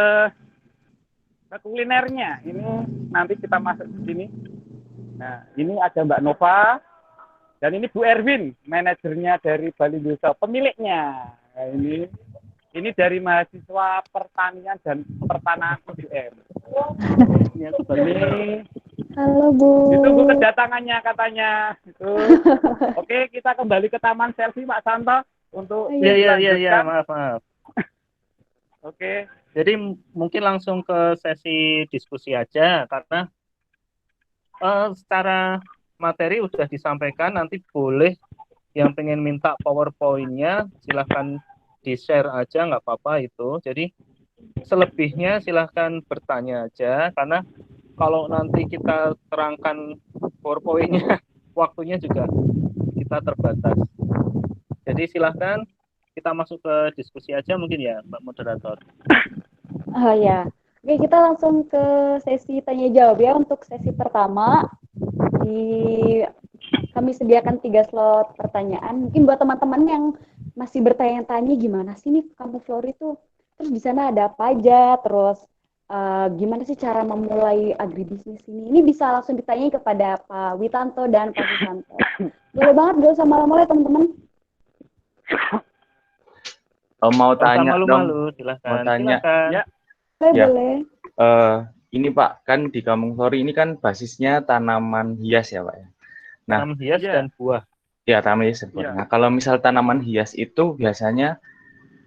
kulinernya. Ini nanti kita masuk di sini. Nah, ini ada Mbak Nova dan ini Bu Erwin, manajernya dari Bali Desa, pemiliknya. Nah, ini dari mahasiswa pertanian dan pertanahan UGM. Ini Halo Bu. ditunggu kedatangannya katanya. Itu. Oke, kita kembali ke taman selfie Pak Santo untuk Iya, dilanjutkan. maaf. Oke. Jadi mungkin langsung ke sesi diskusi aja, karena secara materi udah disampaikan, nanti boleh yang pengen minta PowerPoint-nya silahkan di-share aja, nggak apa-apa itu. Jadi selebihnya silahkan bertanya aja, karena kalau nanti kita terangkan PowerPoint-nya, waktunya juga kita terbatas. Jadi silahkan kita masuk ke diskusi aja mungkin ya, Mbak Moderator. Oh ya, oke kita langsung ke sesi tanya jawab ya. Untuk sesi pertama kami sediakan 3 slot pertanyaan. Mungkin buat teman-teman yang masih bertanya-tanya gimana sih nih Kampung Flori itu, terus di sana ada apa aja, terus gimana sih cara memulai agribisnis ini? Ini bisa langsung ditanyain kepada Pak Witanto dan Pak Susanto. Boleh banget, gak usah malu-malu ya teman-teman. Mau tanya malu-malu, dong. silahkan. Mau tanya. Silahkan. Ya. Boleh. Ini Pak, kan di Kampung Flori ini kan basisnya tanaman hias ya Pak ya. Nah, Tanaman hias iya. dan buah. ya tanaman hias dan buah. Iya. Nah, kalau misal tanaman hias itu biasanya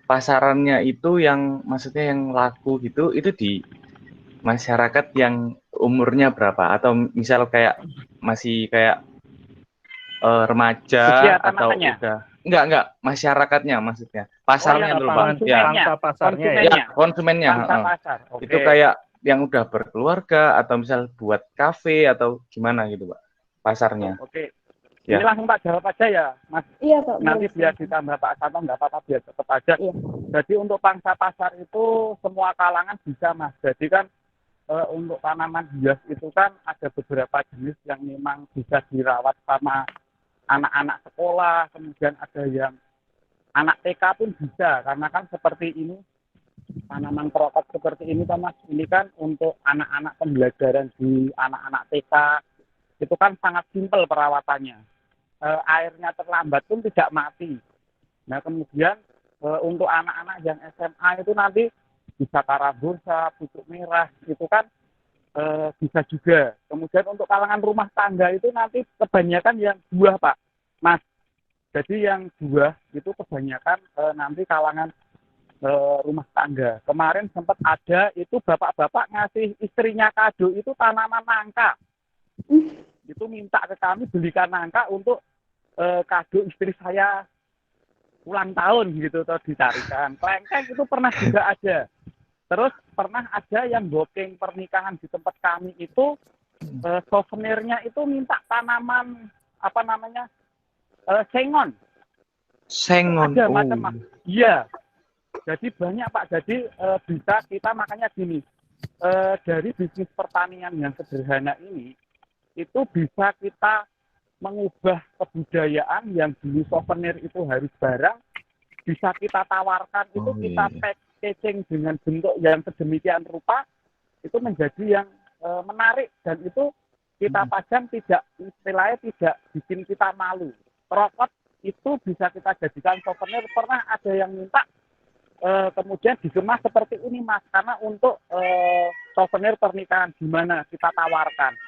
pasarannya itu yang maksudnya yang laku gitu, itu di masyarakat yang umurnya berapa? Atau misal kayak masih kayak remaja Usia atau tanamannya. udah enggak masyarakatnya maksudnya. Pasarnya yang dulu Bang. Ya. Pangsa pasarnya ya. Konsumennya. Konsumennya. Pangsa pasar. Oke. Itu kayak yang udah berkeluarga atau misal buat kafe atau gimana gitu Pak pasarnya. Oke. Ya. Ini langsung Pak jawab aja ya, Mas. Iya Pak. Nanti boleh. biar ditambah Pak Santo nggak apa-apa, biar tetap aja. Iya. Jadi untuk pangsa pasar itu semua kalangan bisa Mas. Jadi kan untuk tanaman hias itu kan ada beberapa jenis yang memang bisa dirawat sama anak-anak sekolah, kemudian ada yang anak TK pun bisa, karena kan seperti ini tanaman perokok seperti ini kan Mas, ini kan untuk anak-anak pembelajaran di anak-anak TK itu kan sangat simpel perawatannya. Airnya terlambat pun tidak mati. Nah kemudian untuk anak-anak yang SMA itu nanti bisa karabursa, pucuk merah, itu kan bisa juga. Kemudian untuk kalangan rumah tangga itu nanti kebanyakan yang buah Pak, Mas. Jadi yang buah itu kebanyakan nanti kalangan rumah tangga. Kemarin sempat ada itu bapak-bapak ngasih istrinya kado itu tanaman nangka. Itu minta ke kami belikan nangka untuk kado istri saya ulang tahun gitu, atau ditarikan. Klengkeng itu pernah juga ada. Terus pernah ada yang booking pernikahan di tempat kami itu souvenirnya itu minta tanaman apa namanya sengon. Sengon. Ada macam-macam. Iya. Jadi banyak Pak. Jadi bisa kita makanya gini, dari bisnis pertanian yang sederhana ini itu bisa kita mengubah kebudayaan yang dulu souvenir itu harus barang, bisa kita tawarkan itu kita packaging dengan bentuk yang sedemikian rupa, itu menjadi yang menarik dan itu kita pajang tidak istilahnya tidak bikin kita malu. Perokok itu bisa kita jadikan souvenir. Pernah ada yang minta kemudian dikemas seperti ini Mas, karena untuk souvenir pernikahan gimana kita tawarkan.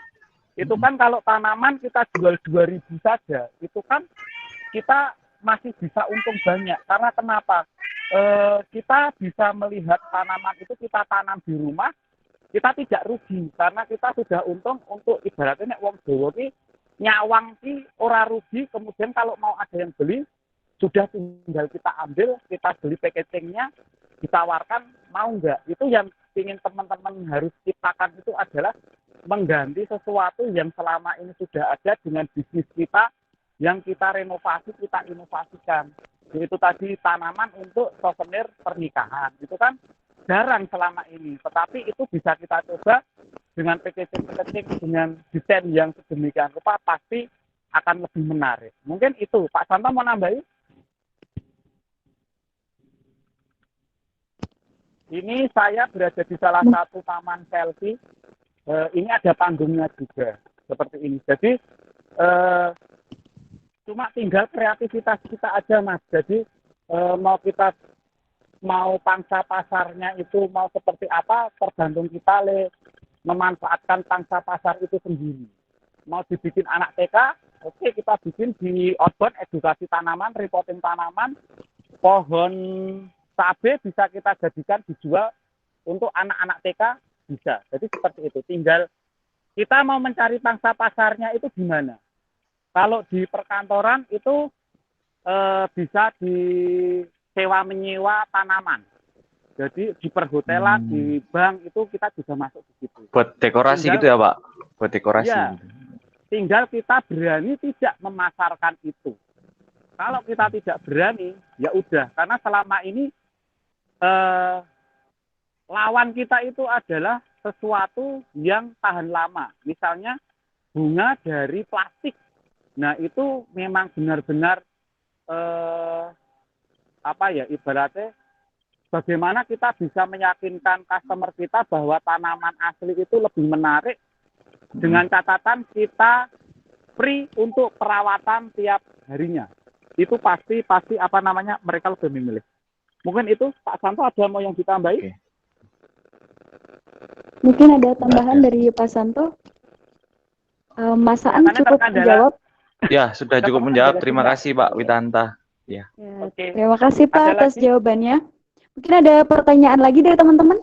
Itu kan kalau tanaman kita jual 2.000 saja, itu kan kita masih bisa untung banyak. Karena kenapa? Kita bisa melihat tanaman itu kita tanam di rumah, kita tidak rugi. Karena kita sudah untung untuk ibaratnya wong Jawa ki nyawang ki ora rugi, kemudian kalau mau ada yang beli, sudah tinggal kita ambil, kita beli packagingnya, ditawarkan, mau nggak? Itu yang ingin teman-teman harus ciptakan itu adalah mengganti sesuatu yang selama ini sudah ada dengan bisnis kita yang kita renovasi, kita inovasikan. Yaitu tadi tanaman untuk souvenir pernikahan. Itu kan jarang selama ini, tetapi itu bisa kita coba dengan packaging dengan desain yang sedemikian rupa, pasti akan lebih menarik. Mungkin itu, Pak Santo mau nambahin? Ini saya berada di salah satu taman selfie. Ini ada panggungnya juga, seperti ini. Jadi cuma tinggal kreativitas kita aja, Mas. Jadi mau pangsa pasarnya itu mau seperti apa, tergantung kita memanfaatkan pangsa pasar itu sendiri. Mau dibikin anak TK, oke, kita bikin di outbound edukasi tanaman, reporting tanaman, pohon cabai bisa kita jadikan dijual untuk anak-anak TK, bisa. Jadi seperti itu. Tinggal kita mau mencari pangsa pasarnya itu gimana. Kalau di perkantoran itu bisa disewa menyewa tanaman. Jadi di perhotelan, di bank itu kita juga masuk di situ. Buat dekorasi tinggal, gitu ya Pak? Buat dekorasi. Ya, tinggal kita berani tidak memasarkan itu. Kalau kita tidak berani, ya udah. Karena selama ini lawan kita itu adalah sesuatu yang tahan lama. Misalnya bunga dari plastik. Nah itu memang benar-benar ibaratnya bagaimana kita bisa meyakinkan customer kita bahwa tanaman asli itu lebih menarik dengan catatan kita free untuk perawatan tiap harinya. Itu pasti mereka lebih memilih. Mungkin itu Pak Santo ada mau yang ditambahi? Oke. Mungkin ada tambahan dari Pak Santo. Mas Aan cukup menjawab. Ya, sudah cukup menjawab. Terima kasih Pak Witanta. Ya. Oke. Terima kasih Pak atas jawabannya. Mungkin ada pertanyaan lagi dari teman-teman?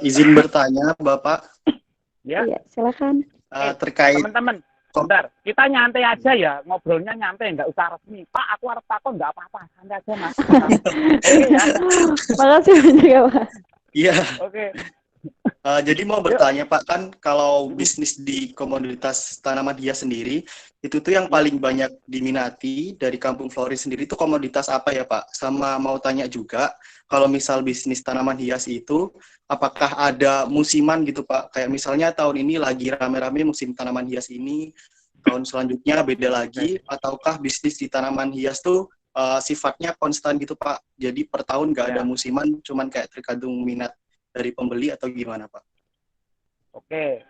Izin bertanya Bapak. Ya. Iya, silakan. Terkait teman-teman. Bentar, kita nyantai aja ya, ngobrolnya nyantai, nggak usah resmi. Pak, aku harus takut, nggak apa-apa, santai aja Mas. Oke ya. Makasih banyak ya Pak. Iya. Oke. Jadi mau bertanya Pak, kan kalau bisnis di komoditas tanaman hias sendiri, itu tuh yang paling banyak diminati dari Kampung Flori sendiri itu komoditas apa ya Pak? Sama mau tanya juga, kalau misal bisnis tanaman hias itu, apakah ada musiman gitu Pak? Kayak misalnya tahun ini lagi rame-rame musim tanaman hias ini, tahun selanjutnya beda lagi, ataukah bisnis di tanaman hias tuh sifatnya konstan gitu Pak? Jadi per tahun nggak ada musiman, cuman kayak tergantung minat dari pembeli atau gimana Pak? Oke,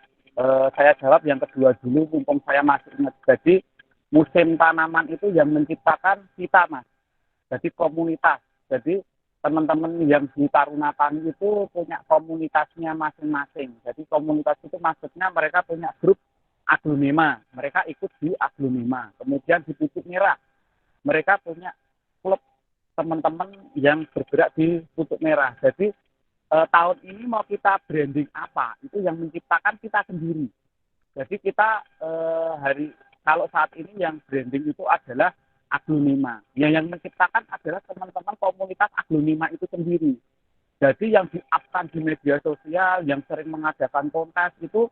saya jawab yang kedua dulu, mumpung saya masih ingat. Jadi musim tanaman itu yang menciptakan kita Mas. Jadi komunitas. Jadi teman-teman yang di Taruna Tani itu punya komunitasnya masing-masing. Jadi komunitas itu maksudnya mereka punya grup aglonema. Mereka ikut di aglonema. Kemudian di Pucuk Merah, mereka punya klub teman-teman yang bergerak di Pucuk Merah. Jadi tahun ini mau kita branding apa, itu yang menciptakan kita sendiri. Jadi kita kalau saat ini yang branding itu adalah aglonema. Yang menciptakan adalah teman-teman komunitas aglonema itu sendiri. Jadi yang di-up-kan di media sosial, yang sering mengadakan kontes itu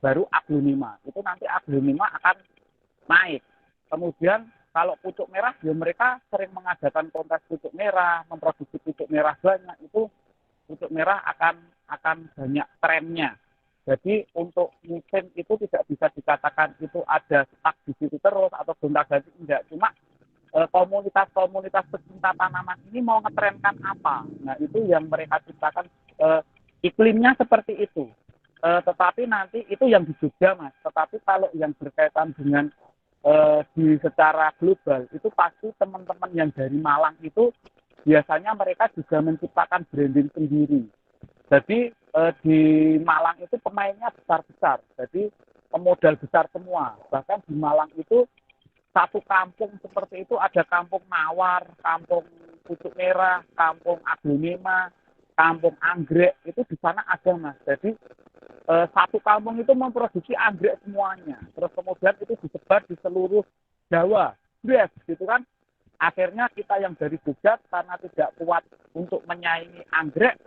baru aglonema. Itu nanti aglonema akan naik. Kemudian kalau pucuk merah, ya mereka sering mengadakan kontes pucuk merah, memproduksi pucuk merah banyak, itu pucuk merah akan banyak trennya. Jadi untuk musim itu tidak bisa dikatakan itu ada stuck di situ terus atau gonta-ganti, enggak. Cuma komunitas-komunitas pecinta tanaman ini mau ngetrenkan apa. Nah itu yang mereka ciptakan, iklimnya seperti itu. Tetapi nanti itu yang di Jogja Mas. Tetapi kalau yang berkaitan dengan di secara global itu pasti teman-teman yang dari Malang itu biasanya mereka juga menciptakan branding sendiri. Jadi di Malang itu pemainnya besar-besar. Jadi pemodal besar semua. Bahkan di Malang itu satu kampung seperti itu ada kampung Mawar, kampung Pucuk Merah, kampung aglonema, kampung anggrek. Itu di sana ada Mas. Jadi satu kampung itu memproduksi anggrek semuanya. Terus kemudian itu disebar di seluruh Jawa. Yes, gitu kan. akhirnya kita yang dari Jogja karena tidak kuat untuk menyaingi anggrek,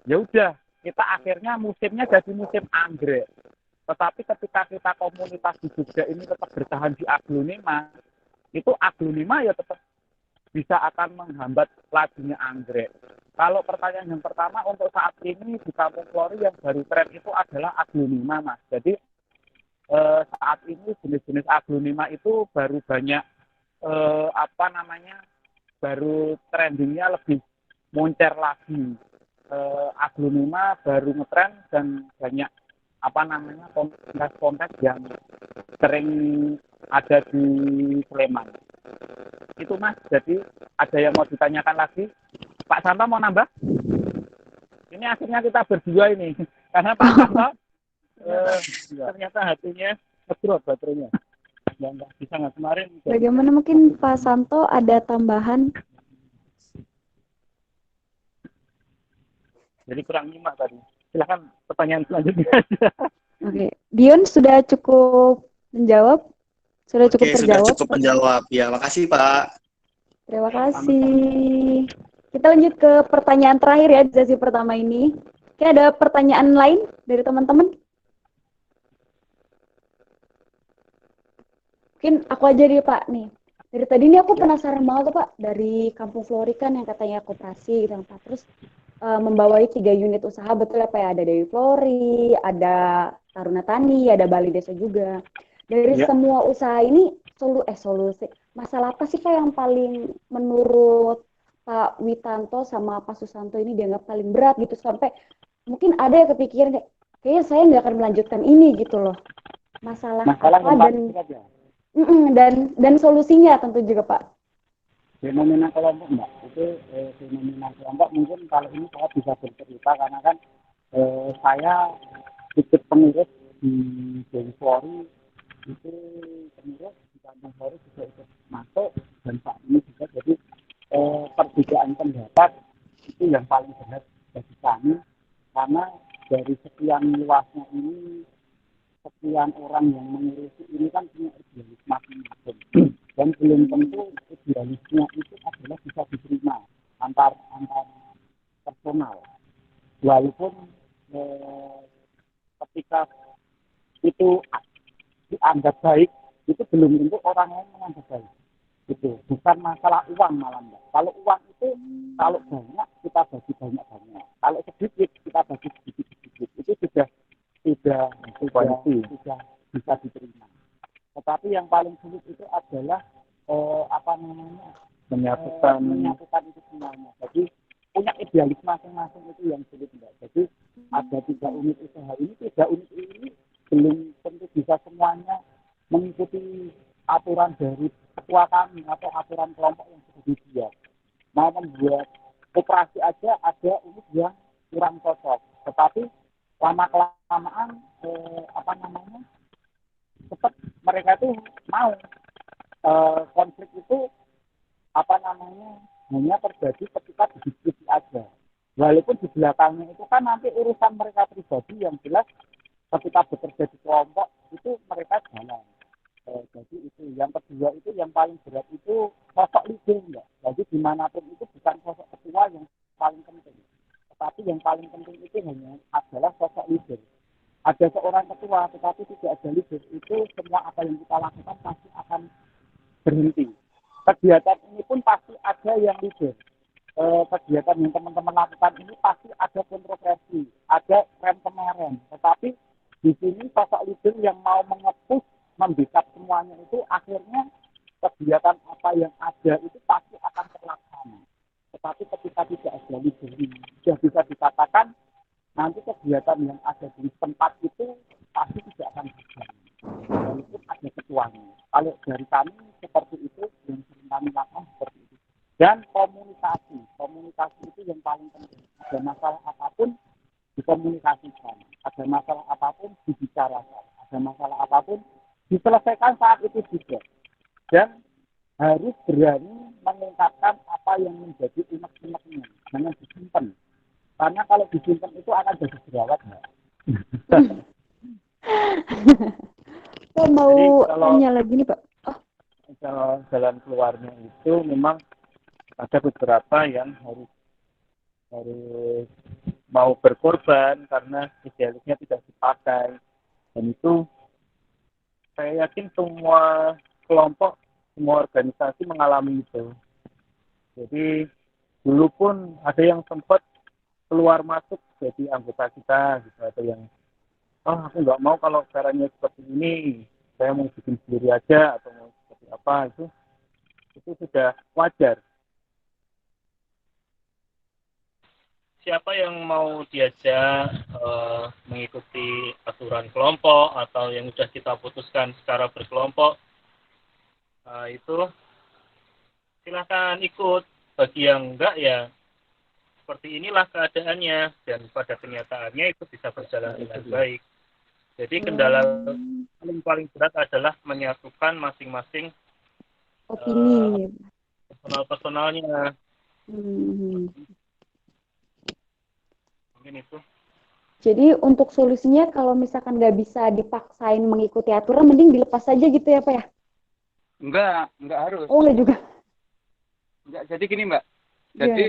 ya udah kita akhirnya musimnya jadi musim anggrek. Tetapi ketika kita komunitas di Jogja ini tetap bertahan di aglonema, itu aglonema ya tetap bisa akan menghambat lajunya anggrek. Kalau pertanyaan yang pertama, untuk saat ini di Kampung Flori yang baru tren itu adalah aglonema, Mas. Jadi saat ini jenis-jenis aglonema itu baru banyak baru trendingnya lebih moncer lagi. Aglonema baru ngetren dan banyak kontes-kontes yang sering ada di Sleman. Itu Mas, jadi ada yang mau ditanyakan lagi? Pak Santo mau nambah? Ini akhirnya kita berdua ini, karena Pak Santo ternyata hatinya ngedrop baterainya. Nggak bisa kemarin. Bagaimana mungkin Pak Santo ada tambahan? Jadi kurang nyimak tadi. Silakan pertanyaan selanjutnya aja. Oke, Dion sudah cukup menjawab? Sudah cukup terjawab? Sudah cukup menjawab. Ya, makasih Pak. Terima kasih. Kita lanjut ke pertanyaan terakhir ya di sesi pertama ini. Oke, ada pertanyaan lain dari teman-teman? Mungkin aku aja deh Pak nih. Dari tadi ini aku penasaran banget tuh Pak, dari Kampung Flori kan yang katanya koperasi gitu Pak. Terus membawai 3 unit usaha, betul ya Pak ya? Ada Dewi Flori, ada Taruna Tani, ada Bali Desa juga. Dari semua usaha ini solusi masalah apa sih Pak yang paling menurut Pak Witanto sama Pak Susanto ini dianggap paling berat gitu, sampai mungkin ada yang kepikiran kayaknya saya nggak akan melanjutkan ini gitu loh. Masalah apa dan solusinya tentu juga Pak. Fenomena kelompok Mbak, itu fenomena kelompok mungkin kalau ini saya bisa bercerita karena kan saya ikut pengurus di Dewi Flori, itu pengurus di Kampung Flori juga ikut masuk, dan Pak ini juga, jadi perbedaan pendapat itu yang paling berat bagi kami, karena dari sekian luasnya ini, sekian orang yang mengurusi ini kan punya idealis masing-masing, dan belum tentu idealisnya itu adalah bisa diterima antar personal, walaupun ketika itu dianggap baik, itu belum tentu orang lain menganggap baik. Itu bukan masalah uang malah Mbak. Kalau uang itu kalau banyak kita bagi banyak-banyak, kalau sedikit kita bagi sedikit-sedikit, itu sudah bisa diterima. Tetapi yang paling sulit itu adalah menyatukan itu semuanya. Jadi punya idealis masing-masing itu yang sulit Mbak. Jadi ada 3 unit usaha ini, 3 unit ini belum tentu bisa semuanya mengikuti aturan dari ketua kami atau aturan kelompok yang sudah dibuat. Mau membuat operasi aja ada unit yang kurang cocok. Tetapi lama-kelamaan tetap mereka itu mau konflik itu hanya terjadi ketika diskusi aja. Walaupun di belakangnya itu kan nanti urusan mereka pribadi, yang jelas ketika bekerja di kelompok itu mereka jalan. Jadi itu yang kedua, itu yang paling berat itu sosok leader Mbak. Jadi dimanapun itu bukan sosok ketua yang paling penting, tetapi yang paling penting itu hanya adalah sosok leader. Ada seorang ketua tetapi tidak ada leader, itu semua apa yang kita lakukan pasti akan berhenti. Kegiatan ini pun pasti ada yang leader. Kegiatan yang teman-teman lakukan ini pasti ada kontroversi, ada rem-kemeren. Tetapi di sini sosok leader yang mau mengepus, membackup semuanya itu, akhirnya kegiatan apa yang ada itu pasti akan terlaksana. Tetapi ketika tidak ada leader ini, sudah bisa dikatakan nanti kegiatan yang ada di tempat itu pasti tidak akan berjalan. Walaupun ada ketuanya. Kalau dari kami seperti itu, yang sering kami lakukan seperti itu. Dan komunikasi itu yang paling penting. Ada masalah apapun dikomunikasikan, ada masalah apapun dibicarakan, ada masalah apapun diselesaikan saat itu juga. Dan harus berani mengungkapkan apa yang menjadi unek-uneknya, jangan disimpan. Karena kalau disimpan itu akan jadi jerawat, Mbak. Saya mau tanya lagi nih Pak. Jalan keluarnya itu memang ada beberapa yang harus mau berkorban karena idealisnya tidak dipakai, dan itu saya yakin semua kelompok, semua organisasi mengalami itu. Jadi dulu pun ada yang sempat keluar masuk jadi anggota kita gitu, atau yang aku nggak mau kalau caranya seperti ini, saya mau bikin sendiri aja atau mau seperti apa, itu sudah wajar. Siapa yang mau diajak mengikuti aturan kelompok atau yang sudah kita putuskan secara berkelompok, itu silakan ikut. Bagi yang enggak ya seperti inilah keadaannya, dan pada kenyataannya itu bisa berjalan dengan baik. Jadi kendala paling berat adalah menyatukan masing-masing Opini. personal-personalnya. Mungkin itu. Jadi untuk solusinya kalau misalkan nggak bisa dipaksain mengikuti aturan, mending dilepas saja gitu ya Pak ya? Enggak harus. Oh, enggak juga. Enggak, jadi gini Mbak. Jadi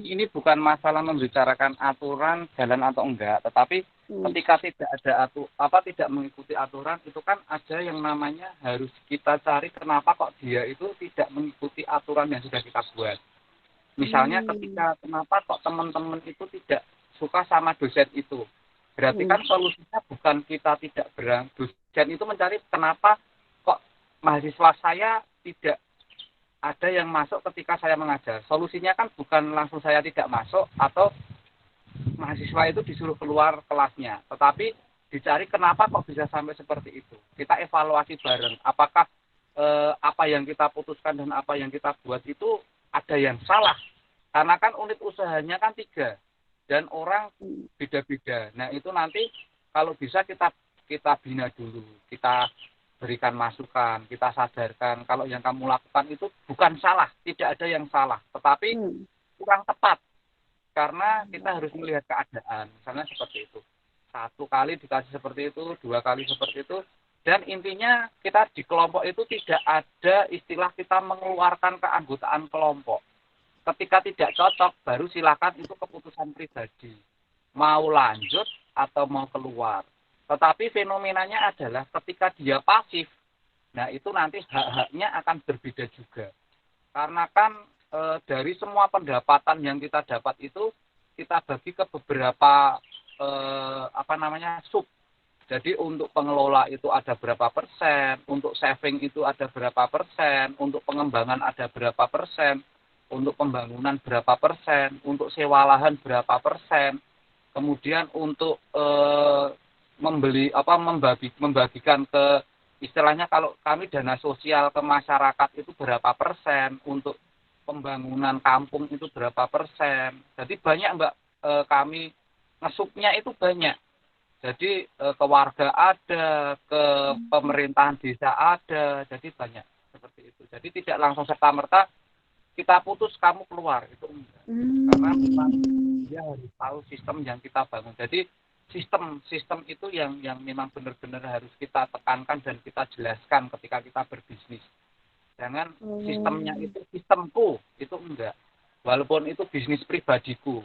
ini bukan masalah membicarakan aturan jalan atau enggak, tetapi ketika tidak mengikuti aturan, itu kan ada yang namanya harus kita cari kenapa kok dia itu tidak mengikuti aturan yang sudah kita buat. Misalnya ketika kenapa kok teman-teman itu tidak suka sama dosen itu. Berarti kan solusinya bukan kita tidak dosen itu mencari kenapa kok mahasiswa saya tidak ada yang masuk ketika saya mengajar. Solusinya kan bukan langsung saya tidak masuk atau mahasiswa itu disuruh keluar kelasnya, tetapi dicari kenapa kok bisa sampai seperti itu. Kita evaluasi bareng, apakah apa yang kita putuskan dan apa yang kita buat itu ada yang salah. Karena kan unit usahanya kan 3 dan orang beda-beda. Nah itu nanti kalau bisa kita bina dulu, kita berikan masukan, kita sadarkan kalau yang kamu lakukan itu bukan salah, tidak ada yang salah, tetapi kurang tepat. Karena kita harus melihat keadaan, misalnya seperti itu. 1 kali dikasih seperti itu, 2 kali seperti itu, dan intinya kita di kelompok itu tidak ada istilah kita mengeluarkan keanggotaan kelompok. Ketika tidak cocok, baru silakan itu keputusan pribadi. Mau lanjut atau mau keluar. Tetapi fenomenanya adalah ketika dia pasif, nah itu nanti hak-haknya akan berbeda juga. Karena kan dari semua pendapatan yang kita dapat itu, kita bagi ke beberapa sub. Jadi untuk pengelola itu ada berapa persen, untuk saving itu ada berapa persen, untuk pengembangan ada berapa persen, untuk pembangunan berapa persen, untuk sewa lahan berapa persen, kemudian untuk membagikan ke istilahnya kalau kami dana sosial ke masyarakat itu berapa persen, untuk pembangunan kampung itu berapa persen. Jadi banyak Mbak, kami ngesupnya itu banyak. Jadi ke warga ada, ke pemerintahan desa ada, jadi banyak seperti itu. Jadi tidak langsung serta-merta kita putus kamu keluar, itu enggak. Karena memang dia harus tahu sistem yang kita bangun. Jadi sistem itu yang memang benar-benar harus kita tekankan dan kita jelaskan ketika kita berbisnis. Jangan sistemnya itu sistemku, itu enggak. Walaupun itu bisnis pribadiku,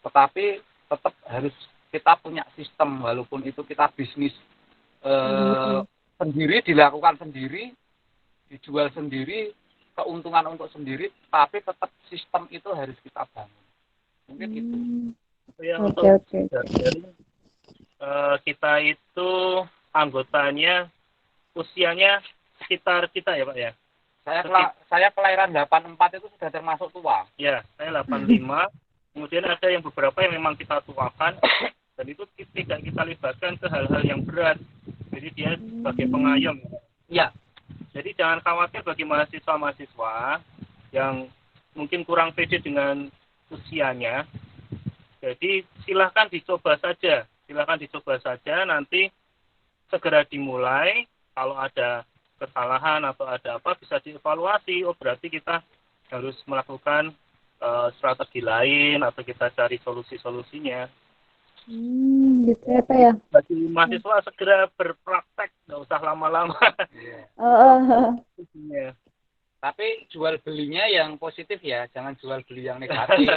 tetapi tetap harus kita punya sistem, walaupun itu kita bisnis sendiri, dilakukan sendiri, dijual sendiri, keuntungan untuk sendiri, tapi tetap sistem itu harus kita bangun. Mungkin itu. Yang untuk kita itu anggotanya usianya sekitar kita ya Pak ya. Saya kelahiran 84 itu sudah termasuk tua. Ya, saya 85. Kemudian ada yang beberapa yang memang kita tuakan dan itu tidak kita libatkan ke hal-hal yang berat. Jadi dia sebagai pengayom. Ya. Jadi jangan khawatir bagi mahasiswa-mahasiswa yang mungkin kurang pede dengan usianya. Jadi silahkan dicoba saja. Nanti segera dimulai. Kalau ada kesalahan atau ada apa bisa dievaluasi. Oh berarti kita harus melakukan strategi lain atau kita cari solusi-solusinya. Gitu ya Pak ya. Bagi mahasiswa segera berpraktek, nggak usah lama-lama. Tapi jual belinya yang positif ya, jangan jual beli yang negatif.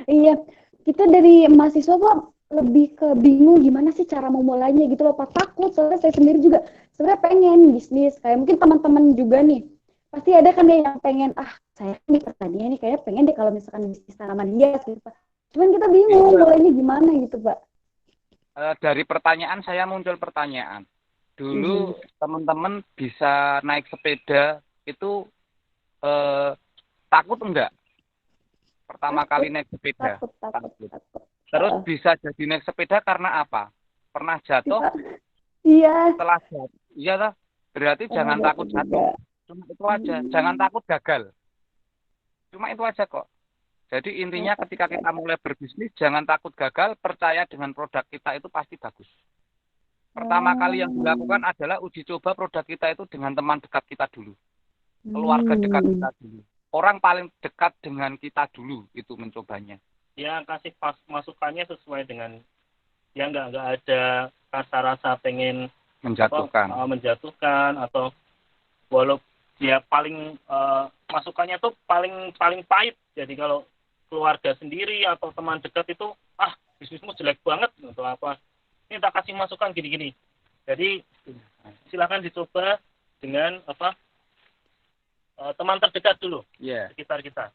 Iya, kita dari mahasiswa Pak lebih ke bingung gimana sih cara memulainya gitu loh Pak. Takut, soalnya saya sendiri juga sebenarnya pengen bisnis. Kayak mungkin teman-teman juga nih, pasti ada kan yang pengen, saya kan di pertanian nih, kayaknya pengen deh kalau misalkan bisnis tanaman hias gitu Pak. Cuman kita bingung mulainya gimana gitu Pak. Dari pertanyaan saya muncul pertanyaan. Dulu teman-teman bisa naik sepeda itu takut enggak? Pertama kali naik sepeda. Takut. Terus bisa jadi naik sepeda karena apa? Pernah jatuh? Iya. Setelah jatuh. Iya lah. Berarti jangan takut jatuh. Cuma itu aja. Jangan takut gagal. Cuma itu aja kok. Jadi intinya ketika kita mulai berbisnis, jangan takut gagal, percaya dengan produk kita itu pasti bagus. Pertama kali yang dilakukan adalah uji coba produk kita itu dengan teman dekat kita dulu. Keluarga dekat kita dulu. Orang paling dekat dengan kita dulu itu mencobanya. Ya kasih masukannya sesuai dengan ya nggak ada rasa-rasa pengen menjatuhkan atau walaupun dia paling masukannya tuh paling pahit. Jadi kalau keluarga sendiri atau teman dekat itu bisnismu jelek banget atau apa, ini tak kasih masukan gini-gini. Jadi silakan dicoba dengan teman terdekat dulu sekitar kita.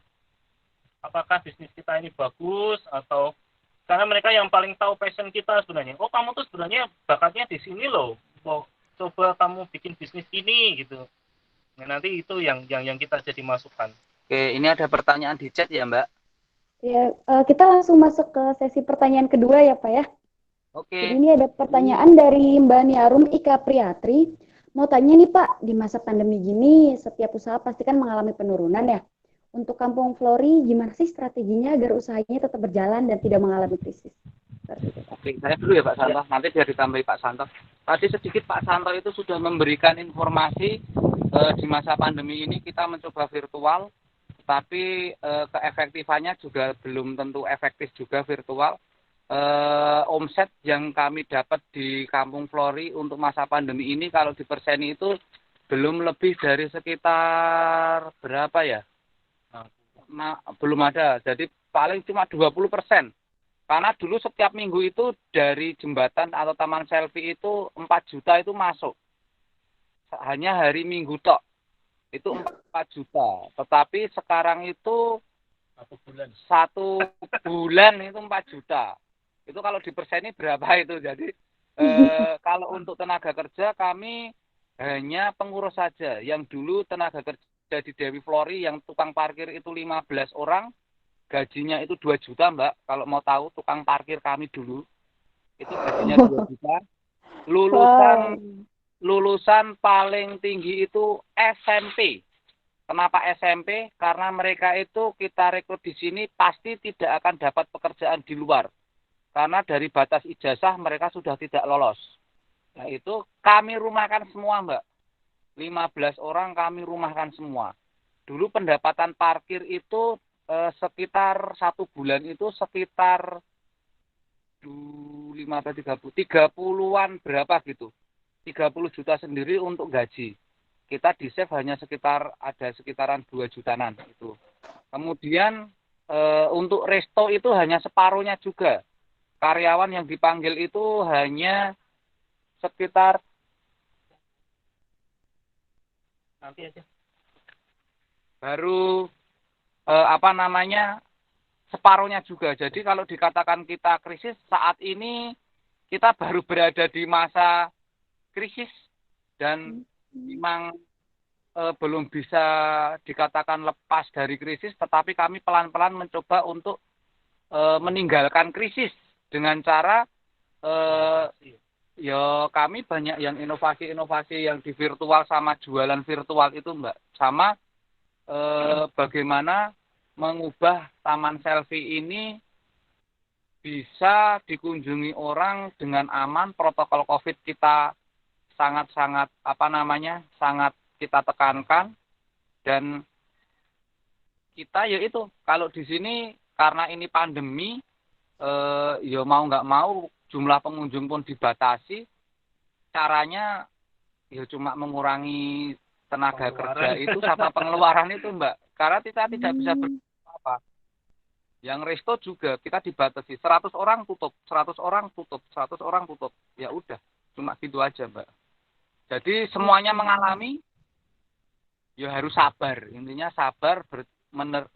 Apakah bisnis kita ini bagus atau karena mereka yang paling tahu passion kita sebenarnya. Oh, kamu tuh sebenarnya bakatnya di sini loh. Oh, coba kamu bikin bisnis ini gitu. Nah, nanti itu yang kita jadi masukan. Oke, ini ada pertanyaan di chat ya, Mbak. Ya, kita langsung masuk ke sesi pertanyaan kedua ya, Pak ya. Oke. Jadi ini ada pertanyaan dari Mbak Niarum Ika Priyatri. Mau tanya nih Pak, di masa pandemi gini, setiap usaha pasti kan mengalami penurunan ya. Untuk Kampung Flori, gimana sih strateginya agar usahanya tetap berjalan dan tidak mengalami krisis? Oke, saya dulu ya Pak Santo, nanti biar ditambahi Pak Santo. Tadi sedikit Pak Santo itu sudah memberikan informasi di masa pandemi ini kita mencoba virtual, tapi keefektifannya juga belum tentu efektif juga virtual. Omset yang kami dapat di Kampung Flori untuk masa pandemi ini kalau diperseni itu belum lebih dari sekitar berapa ya? Belum ada, jadi paling cuma 20%. Karena dulu setiap minggu itu dari jembatan atau taman selfie itu 4 juta itu masuk. Hanya hari Minggu tok. Itu 4 juta. Tetapi sekarang itu 1 bulan itu 4 juta. Itu kalau diperseni berapa itu? Jadi kalau untuk tenaga kerja kami hanya pengurus saja. Yang dulu tenaga kerja di Dewi Flori yang tukang parkir itu 15 orang. Gajinya itu 2 juta Mbak, kalau mau tahu tukang parkir kami dulu itu gajinya 2 juta. Lulusan paling tinggi itu SMP. Kenapa SMP? Karena mereka itu kita rekrut di sini pasti tidak akan dapat pekerjaan di luar. Karena dari batas ijazah mereka sudah tidak lolos. Nah itu kami rumahkan semua Mbak. 15 orang kami rumahkan semua. Dulu pendapatan parkir itu sekitar 1 bulan itu sekitar 30-an berapa gitu. 30 juta sendiri untuk gaji. Kita di save hanya sekitaran 2 jutaan itu. Kemudian untuk resto itu hanya separuhnya juga. Karyawan yang dipanggil itu hanya sekitar nanti aja. Baru separuhnya juga. Jadi kalau dikatakan kita krisis saat ini kita baru berada di masa krisis dan memang belum bisa dikatakan lepas dari krisis, tetapi kami pelan-pelan mencoba untuk meninggalkan krisis dengan cara kami banyak yang inovasi-inovasi yang di virtual sama jualan virtual itu Mbak, sama bagaimana mengubah taman selfie ini bisa dikunjungi orang dengan aman. Protokol COVID kita sangat kita tekankan, dan kita yaitu kalau di sini karena ini pandemi mau nggak mau jumlah pengunjung pun dibatasi. Caranya cuma mengurangi tenaga kerja itu sama pengeluaran itu, Mbak. Karena kita tidak bisa apa. Yang resto juga kita dibatasi 100 orang tutup, 100 orang tutup, 100 orang tutup. Ya udah, cuma gitu aja, Mbak. Jadi semuanya mengalami, ya harus sabar. Intinya sabar,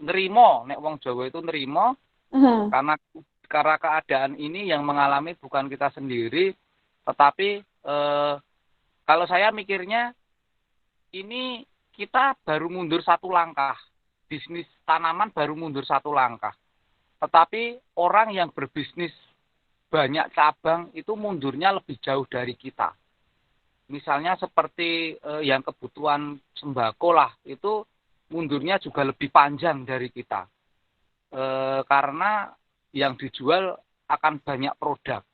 nerimo. Nek wong Jawa itu nerimo, karena keadaan ini yang mengalami bukan kita sendiri, tetapi kalau saya mikirnya ini kita baru mundur satu langkah. Bisnis tanaman baru mundur satu langkah. Tetapi orang yang berbisnis banyak cabang itu mundurnya lebih jauh dari kita. Misalnya seperti yang kebutuhan sembako lah, itu mundurnya juga lebih panjang dari kita. Karena yang dijual akan banyak produk.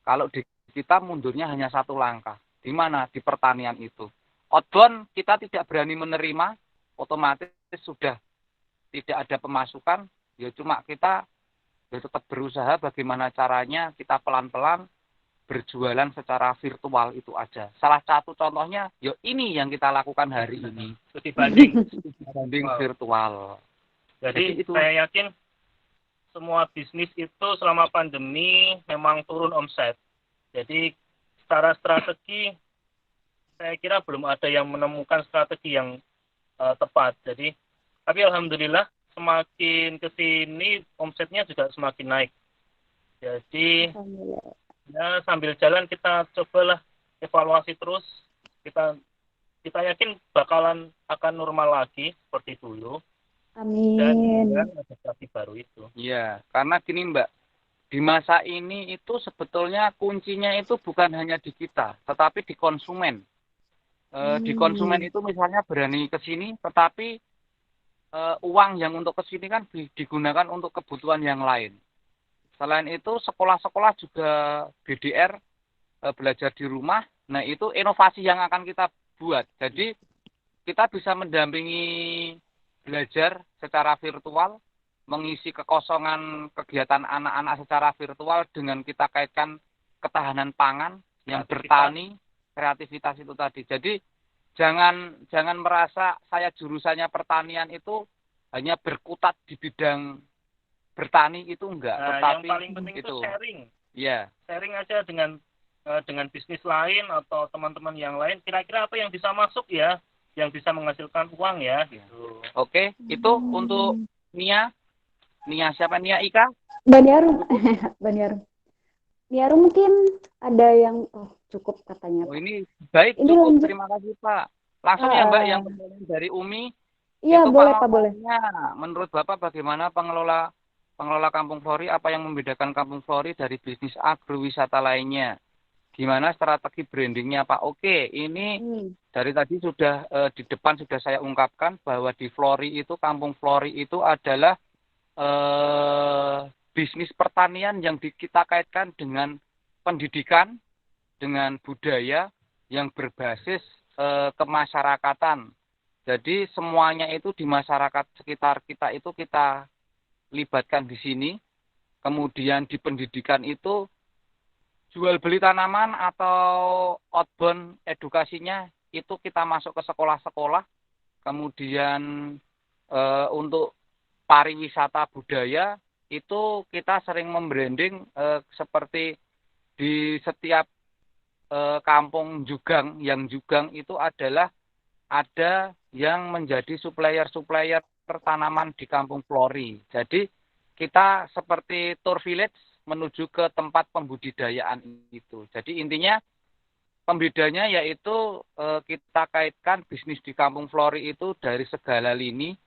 Kalau di kita mundurnya hanya satu langkah. Di mana? Di pertanian itu. Outbound kita tidak berani menerima, otomatis sudah tidak ada pemasukan, ya cuma kita ya tetap berusaha bagaimana caranya kita pelan-pelan berjualan secara virtual itu aja. Salah satu contohnya, ya ini yang kita lakukan hari ini. Studi banding. Banding virtual. Jadi itu. Saya yakin semua bisnis itu selama pandemi memang turun omset. Jadi secara strategi, saya kira belum ada yang menemukan strategi yang tepat. Jadi, tapi alhamdulillah semakin ke sini omsetnya juga semakin naik. Jadi ya sambil jalan kita cobalah evaluasi terus. Kita yakin bakalan akan normal lagi seperti dulu. Amin. Dan adaptasi baru itu. Iya, karena gini Mbak, di masa ini itu sebetulnya kuncinya itu bukan hanya di kita, tetapi di konsumen. Di konsumen itu misalnya berani ke sini, tetapi uang yang untuk ke sini kan digunakan untuk kebutuhan yang lain. Selain itu, sekolah-sekolah juga BDR, belajar di rumah. Nah, itu inovasi yang akan kita buat. Jadi, kita bisa mendampingi belajar secara virtual, mengisi kekosongan kegiatan anak-anak secara virtual dengan kita kaitkan ketahanan pangan yang bertani, kreativitas itu tadi. Jadi jangan merasa saya jurusannya pertanian itu hanya berkutat di bidang bertani itu enggak. Nah, tetapi yang paling penting itu sharing. Iya. Sharing aja dengan bisnis lain atau teman-teman yang lain. Kira-kira apa yang bisa masuk ya, yang bisa menghasilkan uang ya. Gitu. Oke, itu untuk Nia. Nia siapa? Nia Ika? Baniarum. Baniarum. Niarum mungkin ada yang cukup katanya. Oh, ini baik, ini cukup. Lanjut. Terima kasih Pak. Langsung ya Mbak yang dari Umi. Iya, itu boleh Pak, boleh. Menurut Bapak bagaimana pengelola Kampung Flori, apa yang membedakan Kampung Flori dari bisnis agrowisata lainnya? Gimana strategi brandingnya Pak? Oke, ini dari tadi sudah di depan sudah saya ungkapkan bahwa di Flori itu, Kampung Flori itu adalah bisnis pertanian yang kita kaitkan dengan pendidikan, dengan budaya yang berbasis kemasyarakatan. Jadi semuanya itu di masyarakat sekitar kita itu kita libatkan di sini. Kemudian di pendidikan itu jual beli tanaman atau outbound edukasinya itu kita masuk ke sekolah-sekolah. Kemudian untuk pariwisata budaya itu kita sering membranding seperti di setiap kampung Jugang, yang Jugang itu adalah ada yang menjadi supplier tanaman di Kampung Flori. Jadi kita seperti tour village menuju ke tempat pembudidayaan itu. Jadi intinya pembedanya yaitu kita kaitkan bisnis di Kampung Flori itu dari segala lini,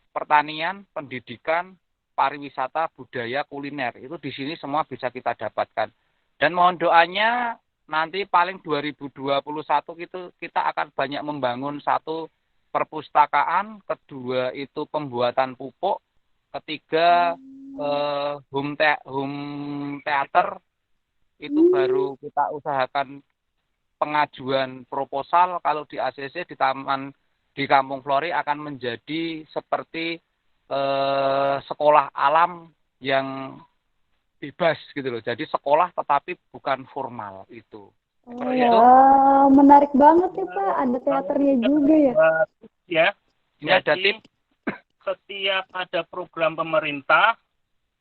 pertanian, pendidikan, pariwisata, budaya, kuliner. Itu di sini semua bisa kita dapatkan. Dan mohon doanya nanti paling 2021 itu kita akan banyak membangun satu perpustakaan, kedua itu pembuatan pupuk, ketiga home theater, itu baru kita usahakan pengajuan proposal. Kalau di ACC di Kampung Flori akan menjadi seperti sekolah alam yang bebas gitu loh. Jadi sekolah tetapi bukan formal itu. Oh Kalau ya, itu menarik banget ya Pak. Ada teaternya juga ya. Ya, ini ada jadi tips. setiap ada program pemerintah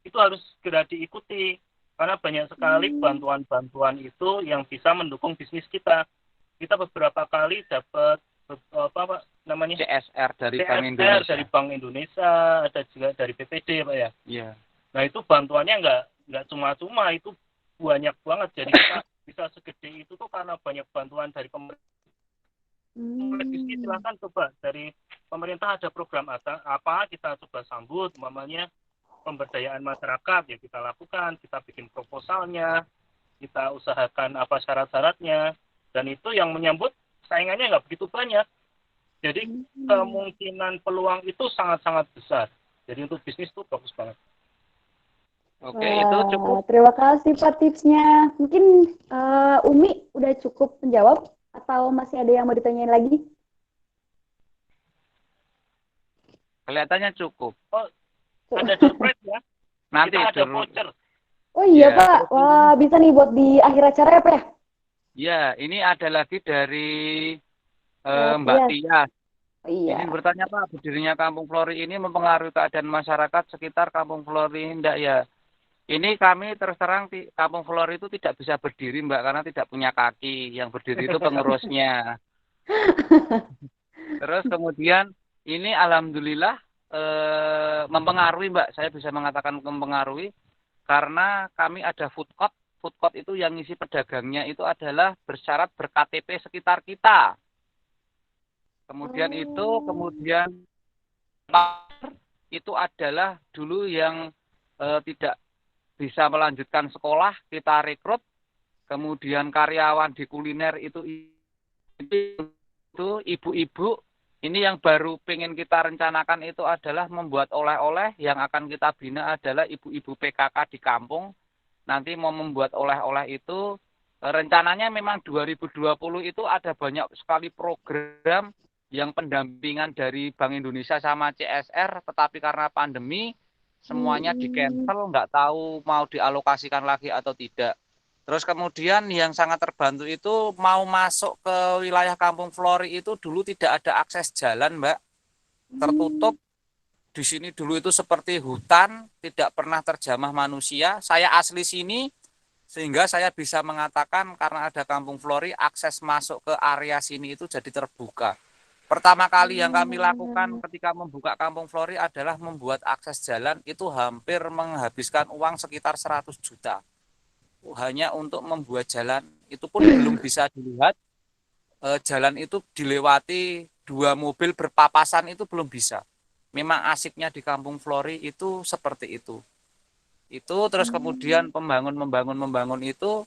itu harus segera diikuti karena banyak sekali bantuan-bantuan itu yang bisa mendukung bisnis kita. Kita beberapa kali dapat apa Pak namanya? CSR dari Bank CSR Indonesia. dari Bank Indonesia, ada juga dari BPD Pak ya. Iya. Nah itu bantuannya nggak cuma-cuma, itu banyak banget. Jadi kita bisa segede itu tuh karena banyak bantuan dari pemerintah. Silahkan coba dari pemerintah ada program apa kita coba sambut, umpamanya pemberdayaan masyarakat ya kita lakukan, kita bikin proposalnya, kita usahakan apa syarat-syaratnya, dan itu yang menyambut saingannya nggak begitu banyak. Jadi kemungkinan peluang itu sangat-sangat besar. Jadi untuk bisnis itu bagus banget. Oke, itu cukup. Terima kasih Pak tipsnya. Mungkin Umi udah cukup menjawab atau masih ada yang mau ditanyain lagi? Kelihatannya cukup. Oh, ada door prize ya? Nanti kita ada dulu. voucher. Oh iya Ya, Pak, wah bisa nih buat di akhir acara ya Pak ya? Ya, ini ada lagi dari Mbak Tias. Tias. Oh, iya. Ini bertanya Pak, berdirinya Kampung Flori ini mempengaruhi keadaan masyarakat sekitar Kampung Flori enggak ya? Ini kami terus terang Kampung Flori itu tidak bisa berdiri Mbak karena tidak punya kaki. Yang berdiri itu pengurusnya. Terus kemudian ini alhamdulillah mempengaruhi Mbak. Saya bisa mengatakan mempengaruhi karena kami ada food court. Food court itu yang ngisi pedagangnya itu adalah bersyarat ber-KTP sekitar kita. Kemudian kemudian itu adalah dulu yang tidak bisa melanjutkan sekolah, kita rekrut. Kemudian karyawan di kuliner itu ibu-ibu. Ini yang baru pengen kita rencanakan itu adalah membuat oleh-oleh. Yang akan kita bina adalah ibu-ibu PKK di kampung. Nanti mau membuat oleh-oleh itu. Rencananya memang 2020 itu ada banyak sekali program yang pendampingan dari Bank Indonesia sama CSR, tetapi karena pandemi semuanya di-cancel, nggak tahu mau dialokasikan lagi atau tidak. Terus kemudian yang sangat terbantu itu mau masuk ke wilayah Kampung Flori itu dulu tidak ada akses jalan, Mbak. Tertutup. Di sini dulu itu seperti hutan, tidak pernah terjamah manusia. Saya asli sini, sehingga saya bisa mengatakan karena ada Kampung Flori, akses masuk ke area sini itu jadi terbuka. Pertama kali yang kami lakukan ketika membuka Kampung Flori adalah membuat akses jalan itu hampir menghabiskan uang sekitar 100 juta. Hanya untuk membuat jalan, itu pun belum bisa dilihat. Jalan itu dilewati 2 mobil berpapasan itu belum bisa. Memang asiknya di Kampung Flori itu seperti itu. Itu terus kemudian membangun itu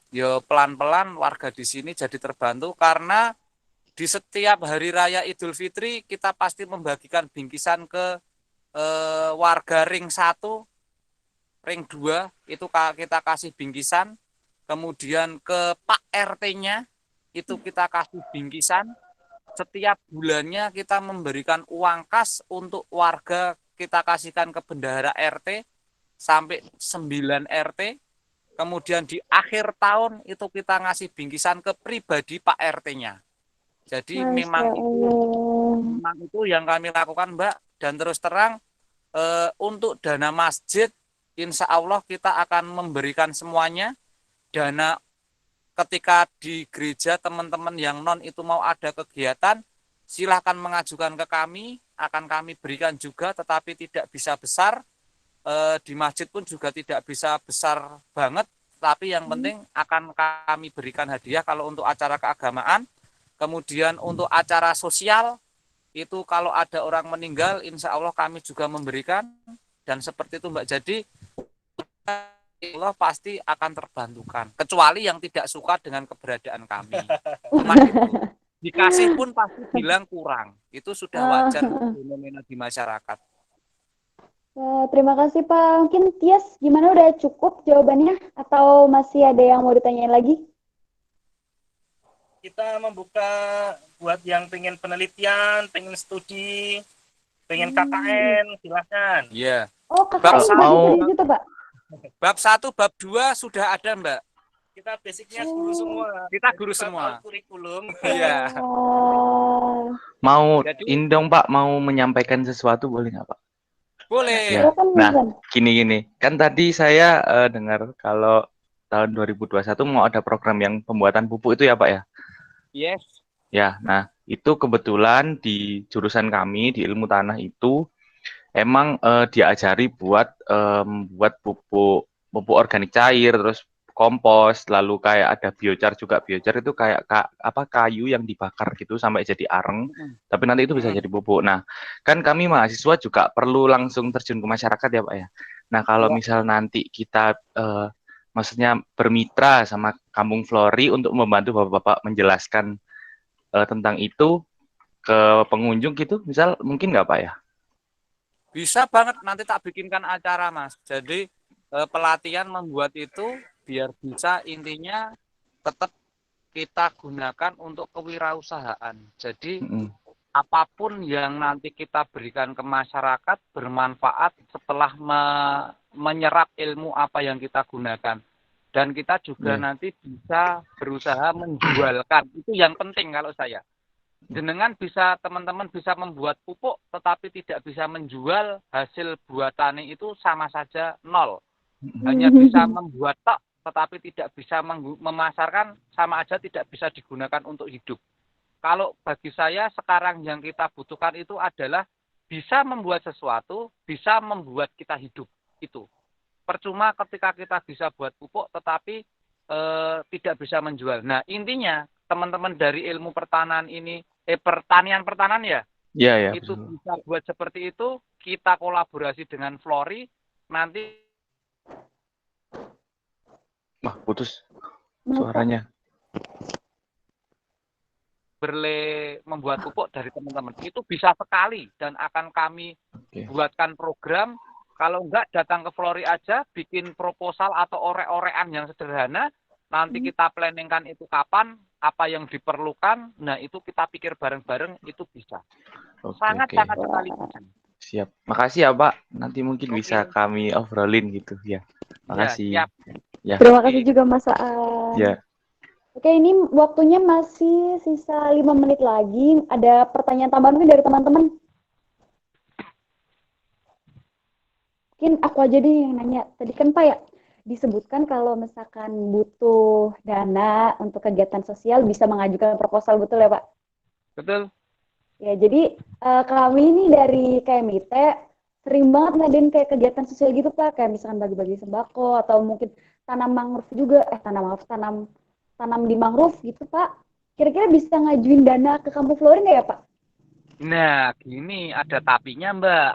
ya pelan-pelan warga di sini jadi terbantu karena di setiap hari raya Idul Fitri kita pasti membagikan bingkisan ke warga ring 1, ring 2 itu kita kasih bingkisan, kemudian ke Pak RT-nya itu kita kasih bingkisan. Setiap bulannya kita memberikan uang kas untuk warga, kita kasihkan ke bendahara RT sampai 9 RT. Kemudian di akhir tahun itu kita ngasih bingkisan ke pribadi Pak RT-nya. Jadi memang itu yang kami lakukan Mbak. Dan terus terang untuk dana masjid insya Allah kita akan memberikan semuanya. Dana ketika di gereja teman-teman yang non itu mau ada kegiatan silahkan mengajukan ke kami, akan kami berikan juga tetapi tidak bisa besar. Di masjid pun juga tidak bisa besar banget, tapi yang penting akan kami berikan hadiah kalau untuk acara keagamaan. Kemudian untuk acara sosial, itu kalau ada orang meninggal, insya Allah kami juga memberikan. Dan seperti itu Mbak, jadi Allah pasti akan terbantukan. Kecuali yang tidak suka dengan keberadaan kami. Cuma itu. Dikasih pun pasti bilang kurang. Itu sudah wajar fenomena di masyarakat. Terima kasih Pak. Mungkin Tias, gimana udah cukup jawabannya? Atau masih ada yang mau ditanyain lagi? Kita membuka buat yang pengen penelitian, pengen studi, pengen KKN, silahkan. Iya. Oh, KKN juga bisa di situ, Pak? Bab 1, bab 2 sudah ada, Mbak. Kita basicnya guru semua. Kita Jadi guru kita semua. tahu kurikulum. Iya. Oh, Mau Jadi ini dong Pak, mau menyampaikan sesuatu boleh nggak Pak? boleh. Ya. silakan Mas Nah, Wan. gini. Kan tadi saya dengar kalau tahun 2021 mau ada program yang pembuatan pupuk itu ya Pak ya? Yes. Ya, nah itu kebetulan di jurusan kami di ilmu tanah itu emang diajari buat buat pupuk organik cair, terus kompos, lalu kayak ada biochar juga. Biochar itu kayak apa kayu yang dibakar gitu sampai jadi areng, tapi nanti itu bisa jadi pupuk. Nah, kan kami mahasiswa juga perlu langsung terjun ke masyarakat ya Pak ya. Nah, kalau Ya. misal nanti kita maksudnya bermitra sama Kampung Flori untuk membantu Bapak-bapak menjelaskan tentang itu ke pengunjung gitu, misal mungkin nggak Pak ya? Bisa banget, nanti tak bikinkan acara Mas. Jadi pelatihan membuat itu biar bisa intinya tetap kita gunakan untuk kewirausahaan. Jadi apapun yang nanti kita berikan ke masyarakat bermanfaat setelah menyerap ilmu apa yang kita gunakan. Dan kita juga nanti bisa berusaha menjualkan. Itu yang penting kalau saya. Jenengan bisa, teman-teman bisa membuat pupuk tetapi tidak bisa menjual hasil buatannya itu sama saja nol. Hanya bisa membuat tok tetapi tidak bisa memasarkan sama aja tidak bisa digunakan untuk hidup. Kalau bagi saya sekarang yang kita butuhkan itu adalah bisa membuat sesuatu, bisa membuat kita hidup. Itu. Percuma ketika kita bisa buat pupuk tetapi tidak bisa menjual. Nah, intinya teman-teman dari ilmu pertanian ini pertanian ya. Iya, Itu betul. bisa buat seperti itu, kita kolaborasi dengan Flori nanti Wah, putus suaranya. membuat pupuk dari teman-teman. Itu bisa sekali dan akan kami buatkan program. Kalau enggak datang ke Flori aja, bikin proposal atau orek-orekan yang sederhana. Nanti kita planningkan itu kapan, apa yang diperlukan. Nah, itu kita pikir bareng-bareng, itu bisa. Sangat-sangat sekali bisa. Siap. Makasih ya Pak. Nanti mungkin bisa kami obrolin gitu ya. Makasih. Ya, siap. Ya. Terima kasih juga Mas Aan. Ya. Oke, ini waktunya masih sisa 5 menit lagi. Ada pertanyaan tambahan mungkin dari teman-teman? Mungkin aku aja deh yang nanya. Tadi kan Pak ya, disebutkan kalau misalkan butuh dana untuk kegiatan sosial bisa mengajukan proposal, betul ya Pak? Betul. Ya, jadi kami ini dari KMIT sering banget ngadain kayak kegiatan sosial gitu Pak, kayak misalkan bagi-bagi sembako atau mungkin tanam mangrove juga, tanam di mangrove gitu Pak. Kira-kira bisa ngajuin dana ke Kampung Flori nggak ya Pak? Nah, gini ada tapinya Mbak.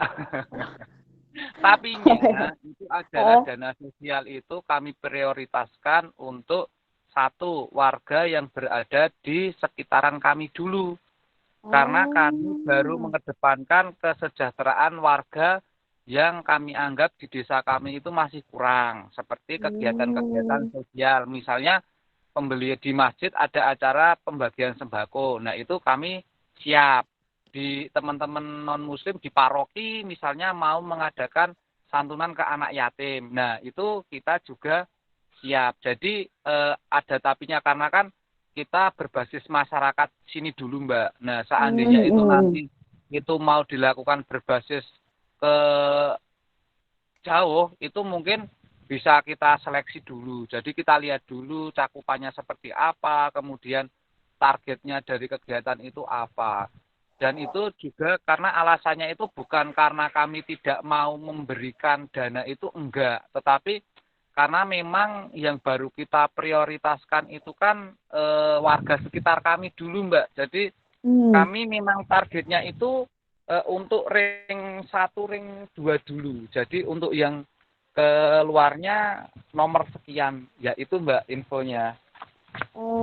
Tapinya itu adalah dana sosial itu kami prioritaskan untuk satu warga yang berada di sekitaran kami dulu. Karena kami baru mengedepankan kesejahteraan warga yang kami anggap di desa kami itu masih kurang. Seperti kegiatan-kegiatan sosial. Misalnya pembeli di masjid ada acara pembagian sembako. Nah itu kami siap. Di teman-teman non-muslim di paroki misalnya mau mengadakan santunan ke anak yatim. Nah itu kita juga siap. Jadi ada tapinya karena kan kita berbasis masyarakat sini dulu Mbak. Nah seandainya itu nanti itu mau dilakukan berbasis ke jauh itu mungkin bisa kita seleksi dulu. Jadi kita lihat dulu cakupannya seperti apa, kemudian targetnya dari kegiatan itu apa. Dan itu juga karena alasannya itu bukan karena kami tidak mau memberikan dana itu enggak, tetapi karena memang yang baru kita prioritaskan itu kan warga sekitar kami dulu Mbak. Jadi kami memang targetnya itu untuk ring 1, ring 2 dulu. Jadi untuk yang keluarnya nomor sekian, ya itu Mbak infonya.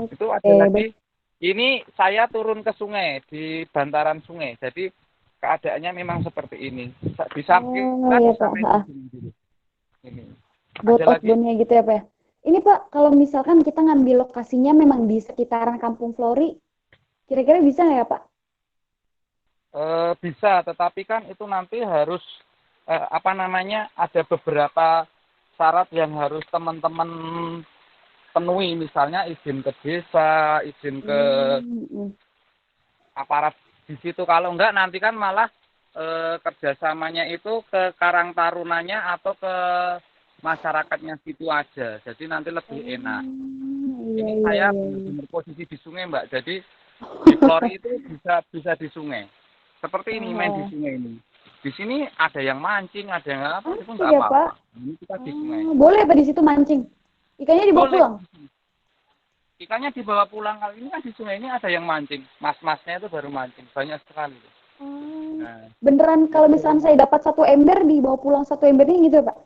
Itu ada lagi. Ini saya turun ke sungai, di bantaran sungai. Jadi keadaannya memang seperti ini. Bisa sampai ini. Buat outbound-nya gitu ya Pak ya. Ini Pak, kalau misalkan kita ngambil lokasinya memang di sekitaran Kampung Flori, kira-kira bisa nggak ya Pak? Bisa, tetapi kan itu nanti harus ada beberapa syarat yang harus teman-teman penuhi, misalnya izin ke desa, izin ke aparat di situ. Kalau enggak nanti kan malah kerjasamanya itu ke Karang Tarunanya atau ke masyarakatnya situ aja. Jadi nanti lebih enak. Iya, Ini iya, saya iya. benar-benar posisi di sungai, Mbak. Jadi di Flori itu bisa di sungai. Seperti ini main di sungai ini. Di sini ada yang mancing, ada yang apa, itu nggak Iya, apa-apa. Pak. Ini kita di sungai. Boleh Pak di situ mancing? Ikannya dibawa Boleh. pulang? Ikannya dibawa pulang. Kali ini kan di sungai ini ada yang mancing. Mas-masnya itu baru mancing. Banyak sekali. Nah, Beneran kalau misalnya saya dapat 1 ember dibawa pulang 1 embernya gitu ya, Pak?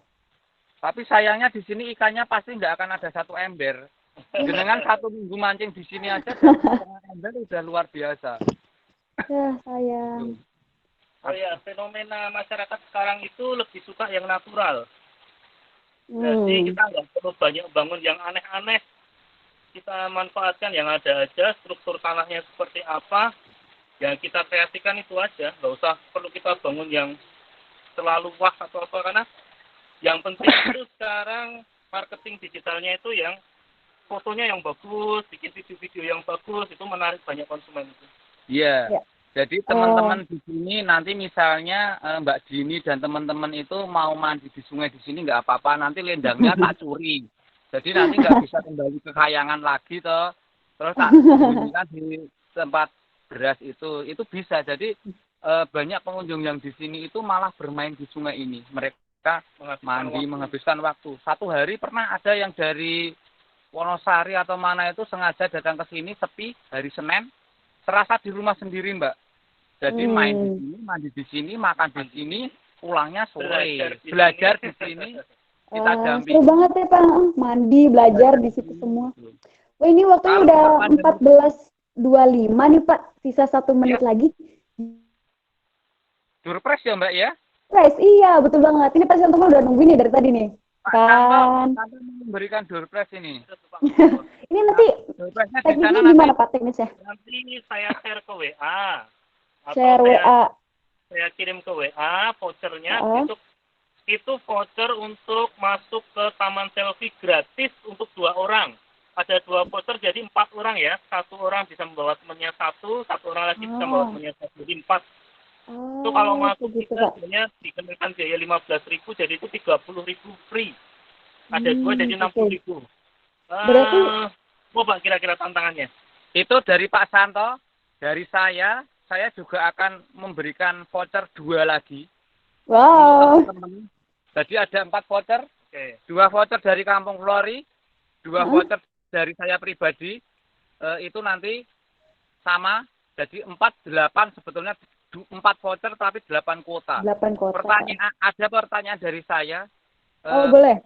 tapi sayangnya di sini ikannya pasti nggak akan ada 1 ember. Dengan 1 minggu mancing di sini aja dapat 1,5 ember udah luar biasa. Ya, sayang. Oh ya, fenomena masyarakat sekarang itu lebih suka yang natural. Jadi kita nggak perlu banyak bangun yang aneh-aneh. Kita manfaatkan yang ada aja, struktur tanahnya seperti apa, yang kita kreasikan itu aja. Nggak usah perlu kita bangun yang terlalu wah atau apa, karena yang penting itu sekarang marketing digitalnya itu yang fotonya yang bagus, bikin video-video yang bagus, itu menarik banyak konsumen itu. Iya. Ya. Jadi teman-teman di sini nanti misalnya Mbak Dini dan teman-teman itu mau mandi di sungai di sini nggak apa-apa, nanti lendangnya tak curi. Jadi nanti nggak bisa kembali ke kayangan lagi toh. Terus tak sembunyikan di tempat beras itu bisa. Jadi banyak pengunjung yang di sini itu malah bermain di sungai ini. Mereka mandi menghabiskan waktu. 1 hari pernah ada yang dari Wonosari atau mana itu sengaja datang ke sini sepi hari Senin, terasa di rumah sendiri, Mbak. Jadi main di sini, mandi di sini, makan di sini, pulangnya sore. Belajar di sini, kita dampingi. Seru banget ya Pak, mandi, belajar di situ semua. Wah, ini waktunya udah 14.25 nih Pak, sisa 1 menit lagi. Surprise ya Mbak ya? Surprise, iya betul banget. Ini pasti teman-teman udah nungguin nih dari tadi nih. Kan. Tante memberikan surprise ini. Ini nanti tekniknya gimana Pak teknisnya? Nanti saya share ke WA. Share WA. Saya kirim ke WA vouchernya itu voucher untuk masuk ke taman selfie gratis untuk 2 orang. Ada 2 voucher jadi 4 orang ya. 1 orang bisa membawa temannya 1 orang lagi bisa membawa temannya 1, jadi 4. Itu kalau masuk gitu, kita sebenarnya dikenakan biaya 15.000 jadi itu 30.000 free. Ada 2 jadi 60.000. Berarti Pak kira-kira tantangannya? Itu dari Pak Santo, dari saya juga akan memberikan voucher 2 lagi. Wow. Teman-teman. Jadi ada 4 voucher. Oke. 2 voucher dari Kampung Flori, 2 voucher dari saya pribadi. Itu nanti sama. Jadi 8 sebetulnya 4 voucher tapi 8 kuota. 8 kuota. Ada pertanyaan dari saya. Boleh.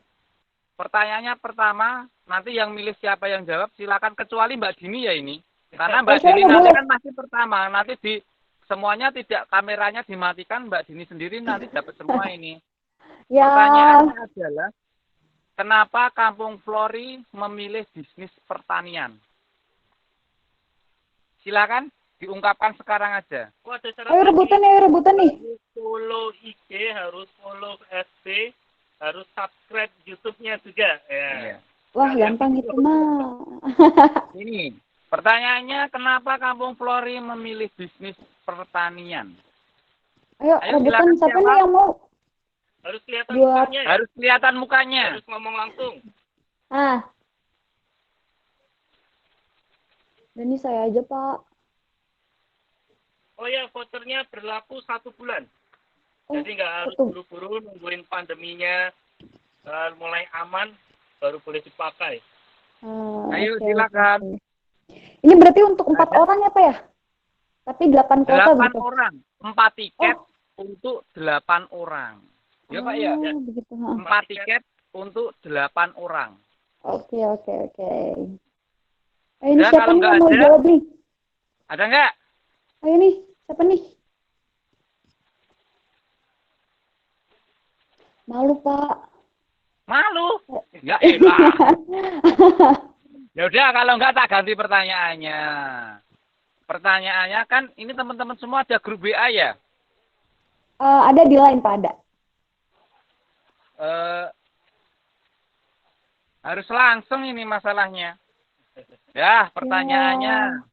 Pertanyaannya pertama, nanti yang milih siapa yang jawab silakan kecuali Mbak Dini ya ini. Karena Mbak Dini nanti kan masih pertama, nanti semuanya tidak kameranya dimatikan, Mbak Dini sendiri nanti dapat semua ini. Ya. Pertanyaannya adalah kenapa Kampung Flori memilih bisnis pertanian? Silakan diungkapkan sekarang aja. Ayo rebutan nih. Follow IG, harus follow FB, harus subscribe YouTube-nya juga. Ya. Wah, gampang itu mah. Ini pertanyaannya, kenapa Kampung Flori memilih bisnis pertanian? Ayo rebutan, siapa nih yang mau? Harus kelihatan mukanya. Ya? Harus kelihatan mukanya. Harus ngomong langsung. Dan ini saya aja, Pak. Oh ya, vouchernya berlaku 1 bulan. Jadi nggak harus buru-buru nungguin pandeminya mulai aman baru boleh dipakai. Ayo silakan. Ini berarti untuk 4 orang ya Pak ya? Tapi 8 kuota 8 gitu? orang. 4 tiket untuk 8 orang. Ya Pak ya? Begitu. 4 tiket untuk 8 orang. Oke. Ini siapa nih yang mau jawab nih? Ada nggak? Ayo nih, siapa nih? Malu Pak. Malu? Ya elah. Ya udah kalau nggak tak ganti pertanyaannya. Pertanyaannya kan ini teman-teman semua ada grup WA ya? Ada di line Pak, ada. Harus langsung ini masalahnya. Ya, pertanyaannya.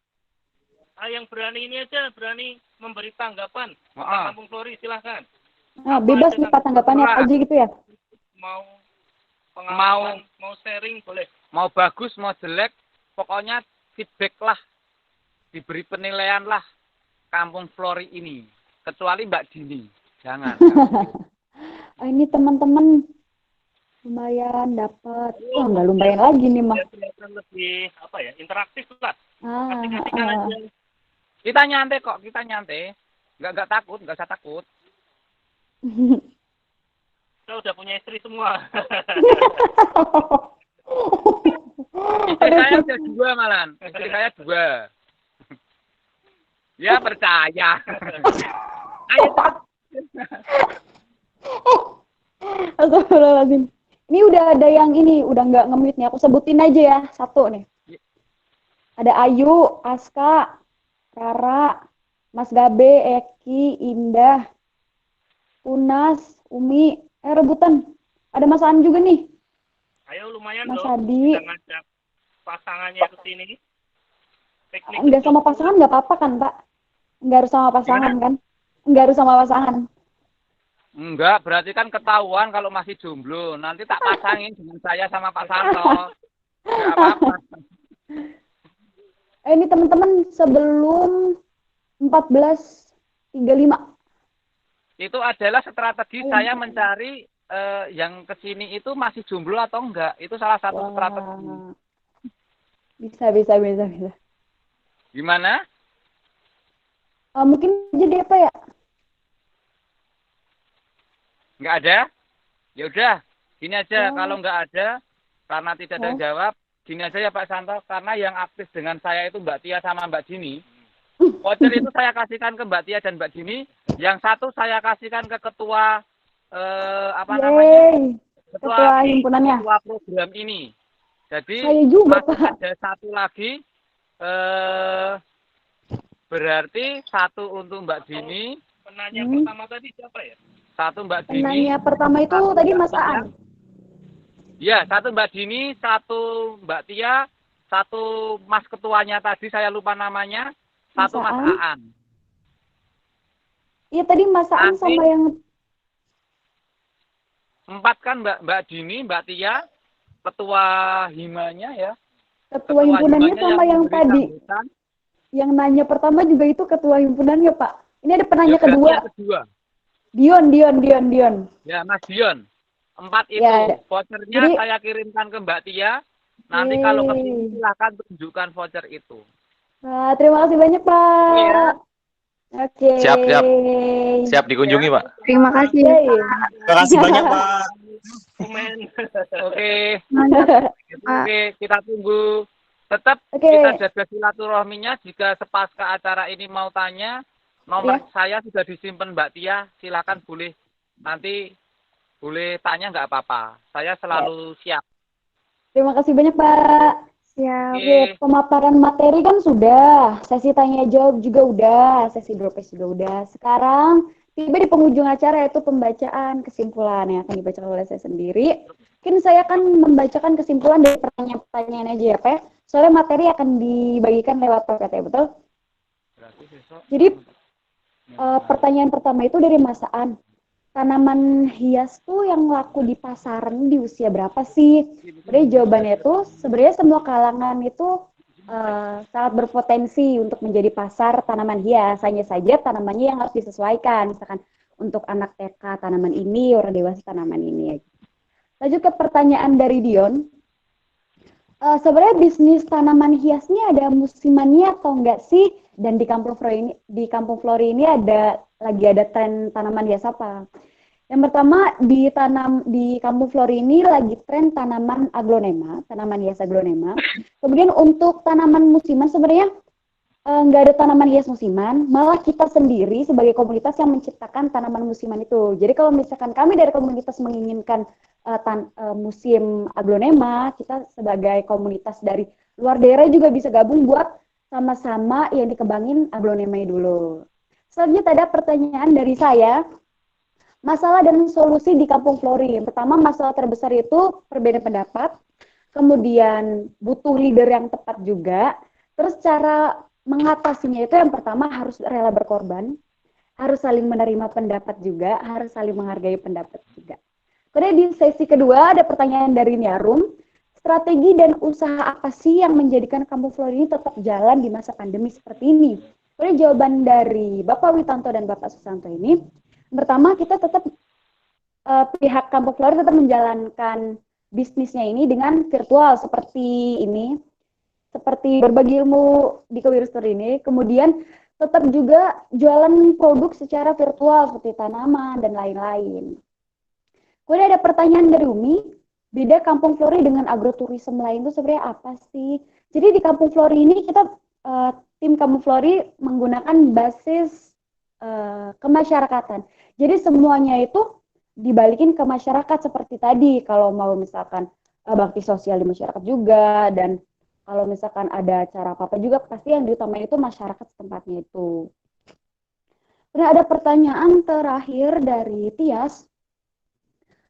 Yang berani ini aja, berani memberi tanggapan tentang Heeh. Kampung Flori, silahkan. Nah, Apa bebas aja nih Pak tanggapannya apa terserah. aja gitu ya. mau pengalaman, mau sharing boleh. Mau bagus, mau jelek, pokoknya feedback lah. Diberi penilaian lah Kampung Flori ini. Kecuali Mbak Dini. Jangan. Ini teman-teman lumayan dapat. Wah, nggak lumayan lagi nih mah. Biar kelihatan lebih apa ya, interaktif lah. Ah, Asik-asikan ah. aja. Kita nyantai kok, kita nyantai. Nggak takut, nggak usah takut. Kita udah punya istri semua. Istri saya ada 2 malahan. Istri saya 2. Ya percaya. Ayo cepat. Astagfirullahaladzim. Ini udah ada yang ini, udah nggak nge-mute nih. Aku sebutin aja ya, satu nih. Ada Ayu, Aska, Rara, Mas Gabe, Eki, Indah, Unas, Umi. Rebutan. Ada Mas An juga nih. Ayo lumayan Mas dong. Adi. Kita ngajak pasangannya ke sini. Piknik Enggak sama pasangan nggak apa-apa kan, Pak? Enggak harus sama pasangan kan? Enggak harus sama pasangan. Enggak, berarti kan ketahuan kalau masih jomblo. Nanti tak pasangin dengan saya sama Pak Santo. Enggak apa-apa. Ini teman-teman sebelum 14.35. Itu adalah strategi saya mencari yang kesini itu masih jomblo atau enggak. Itu salah satu strategi. Bisa. Gimana? Mungkin jadi apa ya? Enggak ada? Ya udah, gini aja. Kalau enggak ada, karena tidak ada yang jawab, gini aja ya Pak Santo. Karena yang aktif dengan saya itu Mbak Tia sama Mbak Dini. Voucher itu saya kasihkan ke Mbak Tia dan Mbak Dini. Yang satu saya kasihkan ke ketua Ketua himpunannya. Ketua program ini. Jadi Saya juga, masih Pak. ada satu lagi. Berarti satu untuk Mbak Dini. Penanya pertama tadi siapa ya? Satu Mbak Dini. Penanya pertama itu tadi Mas Aan. Ya, satu Mbak Dini, satu Mbak Tia, satu Mas Ketuanya tadi saya lupa namanya, satu Mas Aan. Iya tadi Mas Aan sama yang 4 kan Mbak Dini, Mbak Tia, Ketua Himanya ya. Ketua himpunannya sama yang tadi. Sambutan. Yang nanya pertama juga itu ketua himpunannya, Pak. Ini ada penanya kedua. Yang kedua. Dion. Ya, Mas Dion. 4 itu. Ya, Vouchernya jadi- saya kirimkan ke Mbak Tia. Nanti kalau kesini silahkan tunjukkan voucher itu. Nah, terima kasih banyak, Pak. Iya. Oke. Siap dikunjungi, Pak. Terima kasih. Terima kasih banyak, Pak. Komen. Oke. Mantap. Oke, kita tunggu. Tetap Oke. kita jaga silaturahminya. Jika sepasca acara ini mau tanya, nomor saya sudah disimpan Mbak Tia. Silakan boleh nanti boleh tanya nggak apa-apa. Saya selalu siap. Terima kasih banyak, Pak. Siap. Oke, pemaparan materi kan sudah, sesi tanya jawab juga udah, sesi dropes juga udah. Sekarang tiba di penghujung acara yaitu pembacaan kesimpulan yang akan dibacakan oleh saya sendiri. Mungkin saya akan membacakan kesimpulan dari pertanyaan-pertanyaan aja ya, Pak. Soalnya materi akan dibagikan lewat PPT, betul? Jadi pertanyaan pertama itu dari Mas Aan. Tanaman hias tuh yang laku di pasaran di usia berapa sih? Sebenarnya jawabannya itu sebenarnya semua kalangan itu sangat berpotensi untuk menjadi pasar tanaman hias. Hanya saja tanamannya yang harus disesuaikan. Misalkan untuk anak TK tanaman ini, orang dewasa tanaman ini. Lanjut ke pertanyaan dari Dion. Sebenarnya bisnis tanaman hiasnya ada musimannya atau enggak sih? Dan di Kampung Flori ini lagi ada tren tanaman hias apa? Yang pertama di Kampung Flori ini lagi tren tanaman aglonema, tanaman hias aglonema. Kemudian untuk tanaman musiman sebenarnya nggak ada tanaman hias musiman, malah kita sendiri sebagai komunitas yang menciptakan tanaman musiman itu. Jadi kalau misalkan kami dari komunitas menginginkan musim aglonema, kita sebagai komunitas dari luar daerah juga bisa gabung buat sama-sama yang dikembangin aglonema dulu. Selanjutnya ada pertanyaan dari saya, masalah dan solusi di Kampung Flori. Yang pertama, masalah terbesar itu perbedaan pendapat. kemudian butuh leader yang tepat juga. Terus cara mengatasinya itu yang pertama harus rela berkorban, harus saling menerima pendapat juga, harus saling menghargai pendapat juga. Kemudian di sesi kedua ada pertanyaan dari Niarum, strategi dan usaha apa sih yang menjadikan Kampung Flori ini tetap jalan di masa pandemi seperti ini? Kemudian jawaban dari Bapak Witanto dan Bapak Susanto ini, pertama kita tetap pihak Kampung Flori tetap menjalankan bisnisnya ini dengan virtual seperti ini, seperti berbagi ilmu di Kewirausahaan ini, kemudian tetap juga jualan produk secara virtual seperti tanaman dan lain-lain. Kemudian ada pertanyaan dari Umi, beda Kampung Flori dengan agroturism lain itu sebenarnya apa sih? Jadi di Kampung Flori ini kita tim Kampung Flori menggunakan basis kemasyarakatan. Jadi semuanya itu dibalikin ke masyarakat seperti tadi. Kalau mau misalkan bakti sosial di masyarakat juga, dan kalau misalkan ada acara apa-apa juga, pasti yang diutamain itu masyarakat tempatnya itu. Kemudian ada pertanyaan terakhir dari Tias.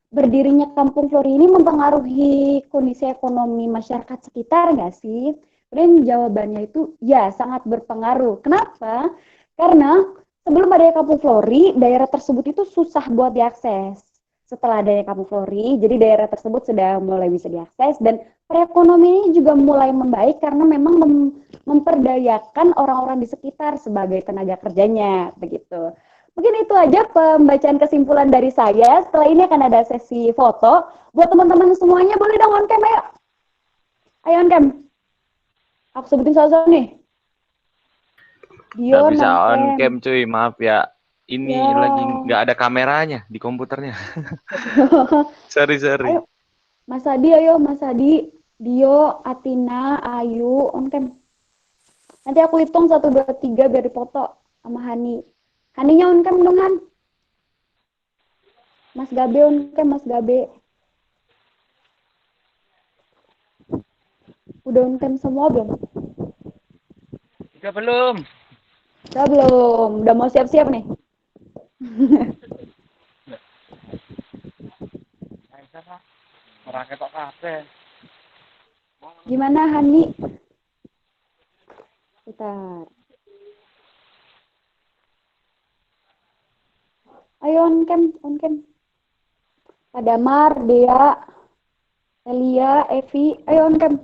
Berdirinya Kampung Flori ini mempengaruhi kondisi ekonomi masyarakat sekitar nggak sih? Kemudian jawabannya itu ya, sangat berpengaruh. Kenapa? Karena sebelum adanya Kampung Flori, daerah tersebut itu susah buat diakses. Setelah adanya Kampung Flori, jadi daerah tersebut sudah mulai bisa diakses dan perekonomiannya juga mulai membaik karena memang memperdayakan orang-orang di sekitar sebagai tenaga kerjanya, begitu. Mungkin itu aja pembacaan kesimpulan dari saya. Setelah ini akan ada sesi foto. Buat teman-teman semuanya, boleh dong on cam, ayo. Ayo on cam. Aku sebutin sosok nih. Nggak Dion bisa on on cam cuy, maaf ya. Ini Ya. lagi nggak ada kameranya di komputernya. Sorry. Ayo, Mas Adi, ayo Mas Adi. Dio, Atina, Ayu, on cam. Nanti aku hitung 1, 2, 3 biar dipoto sama Hani. Haninya on cam dong, Han. Mas Gabe on cam, Mas Gabe. Udah on cam semua belum? Juga belum. Udah belum? Udah mau siap-siap nih? Orang ketok kabeh. Gimana Hani? Bentar. Ayo on cam, on cam. Ada Mar, Dea, Elia, Evi, ayo on cam.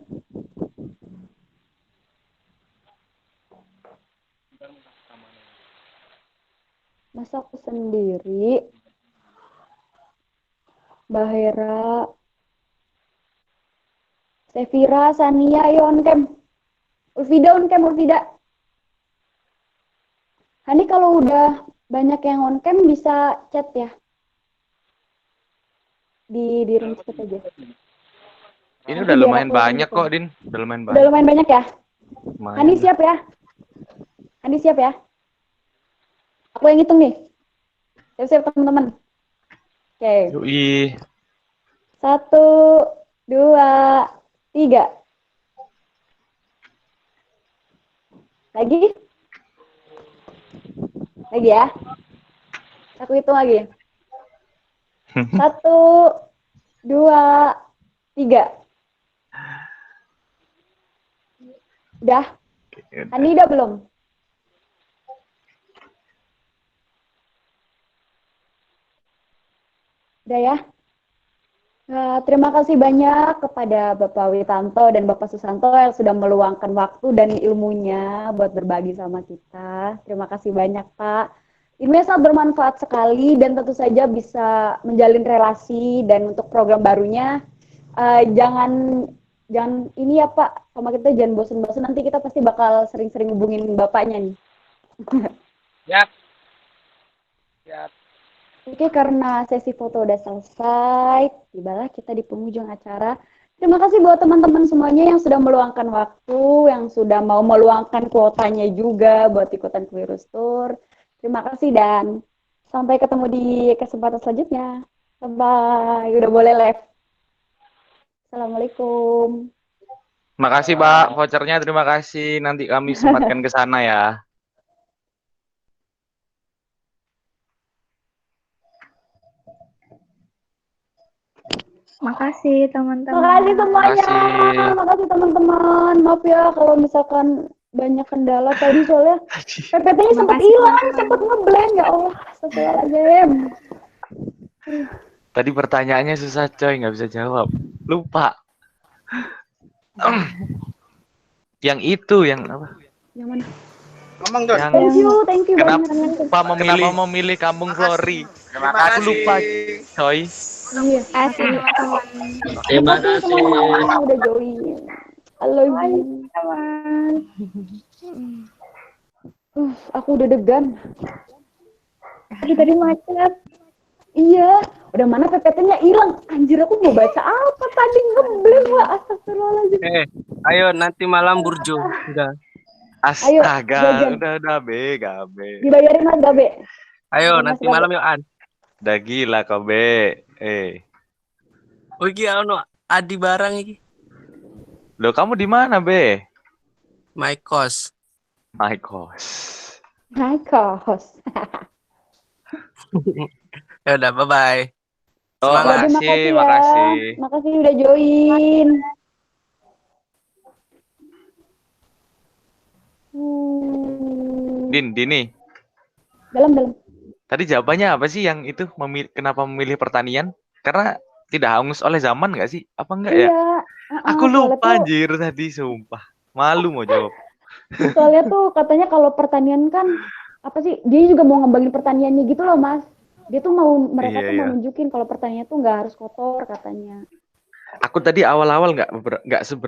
Masa aku sendiri? Mbak Hera, Sevira, Sania, ayo on cam. Ulfida on cam, Ulfida. Hani kalau udah banyak yang on cam bisa chat ya. Di room chat aja. Ini Nanti udah biar lumayan aku yang banyak hitung. kok, Din. Udah lumayan Udah banyak. lumayan banyak ya? Lumayan. Hani siap ya? Hani siap ya? Aku yang hitung nih. Siap-siap teman-teman. Oke. Yui. 1, 2, 3. Lagi? Lagi ya? Aku hitung lagi. 1, 2, 3. Udah? Hani udah belum? Udah ya? Terima kasih banyak kepada Bapak Witanto dan Bapak Susanto yang sudah meluangkan waktu dan ilmunya buat berbagi sama kita. Terima kasih banyak, Pak. Ilmunya sangat bermanfaat sekali dan tentu saja bisa menjalin relasi, dan untuk program barunya jangan ini ya Pak, sama kita jangan bosan-bosan, nanti kita pasti bakal sering-sering hubungin Bapaknya nih. Siap. Siap. Oke, karena sesi foto udah selesai, tibalah kita di penghujung acara. Terima kasih buat teman-teman semuanya yang sudah meluangkan waktu, yang sudah mau meluangkan kuotanya juga buat ikutan Kewirus Tour. Terima kasih dan sampai ketemu di kesempatan selanjutnya. Bye-bye. Udah boleh live. Assalamualaikum. Makasih, Pak. Vouchernya terima kasih. Nanti kami sempatkan ke sana ya. Makasih teman-teman. Makasih semuanya. Makasih. Makasih teman-teman. Maaf ya kalau misalkan banyak kendala tadi soalnya PPT-nya sempat Makasih, hilang, teman-teman. sempat ngeblank ya Allah. Astagfirullahaladzim. Tadi pertanyaannya susah coy, nggak bisa jawab. Lupa. Yang itu, yang apa? Yang mana? Ngomong dong. Yang Thank you kenapa banyak. memilih Kampung Flori? Terima Aku kasih. lupa coy. Iya. Kasih teman-teman. Terima Makasih kasih. teman-teman yang udah join. I love you. Teman. Aku udah degan. Tadi macet. Iya, udah mana PPT-nya hilang. Anjir, aku mau baca apa tadi ngeblank lah. Astagfirullahaladzim. Ayo nanti malam burjo. Udah. Ayo, Astaga, jajan. udah be, gabe. Dibayarin Mas Gabe. Ayo Mas nanti Gabe. malam yuk An. Udah gila kau be. Oh iki ono adi barang iki. Loh kamu di mana be? My cost. My gosh. Hai, kos. Ya udah bye bye. Oh, Semangat. makasih, ya. makasih. Makasih udah join. Dini. Dalam. Tadi jawabannya apa sih yang itu kenapa memilih pertanian? Karena tidak hangus oleh zaman nggak sih? Apa enggak ya? Iya. Aku soalnya lupa tuh- anjir tadi, sumpah. Malu mau jawab. Soalnya tuh katanya kalau pertanian kan apa sih? Dia juga mau ngembangin pertaniannya gitu loh, Mas. Dia tuh mereka Iya, tuh mau iya. nunjukin kalau pertanian tuh nggak harus kotor katanya. Aku tadi awal-awal nggak seberapa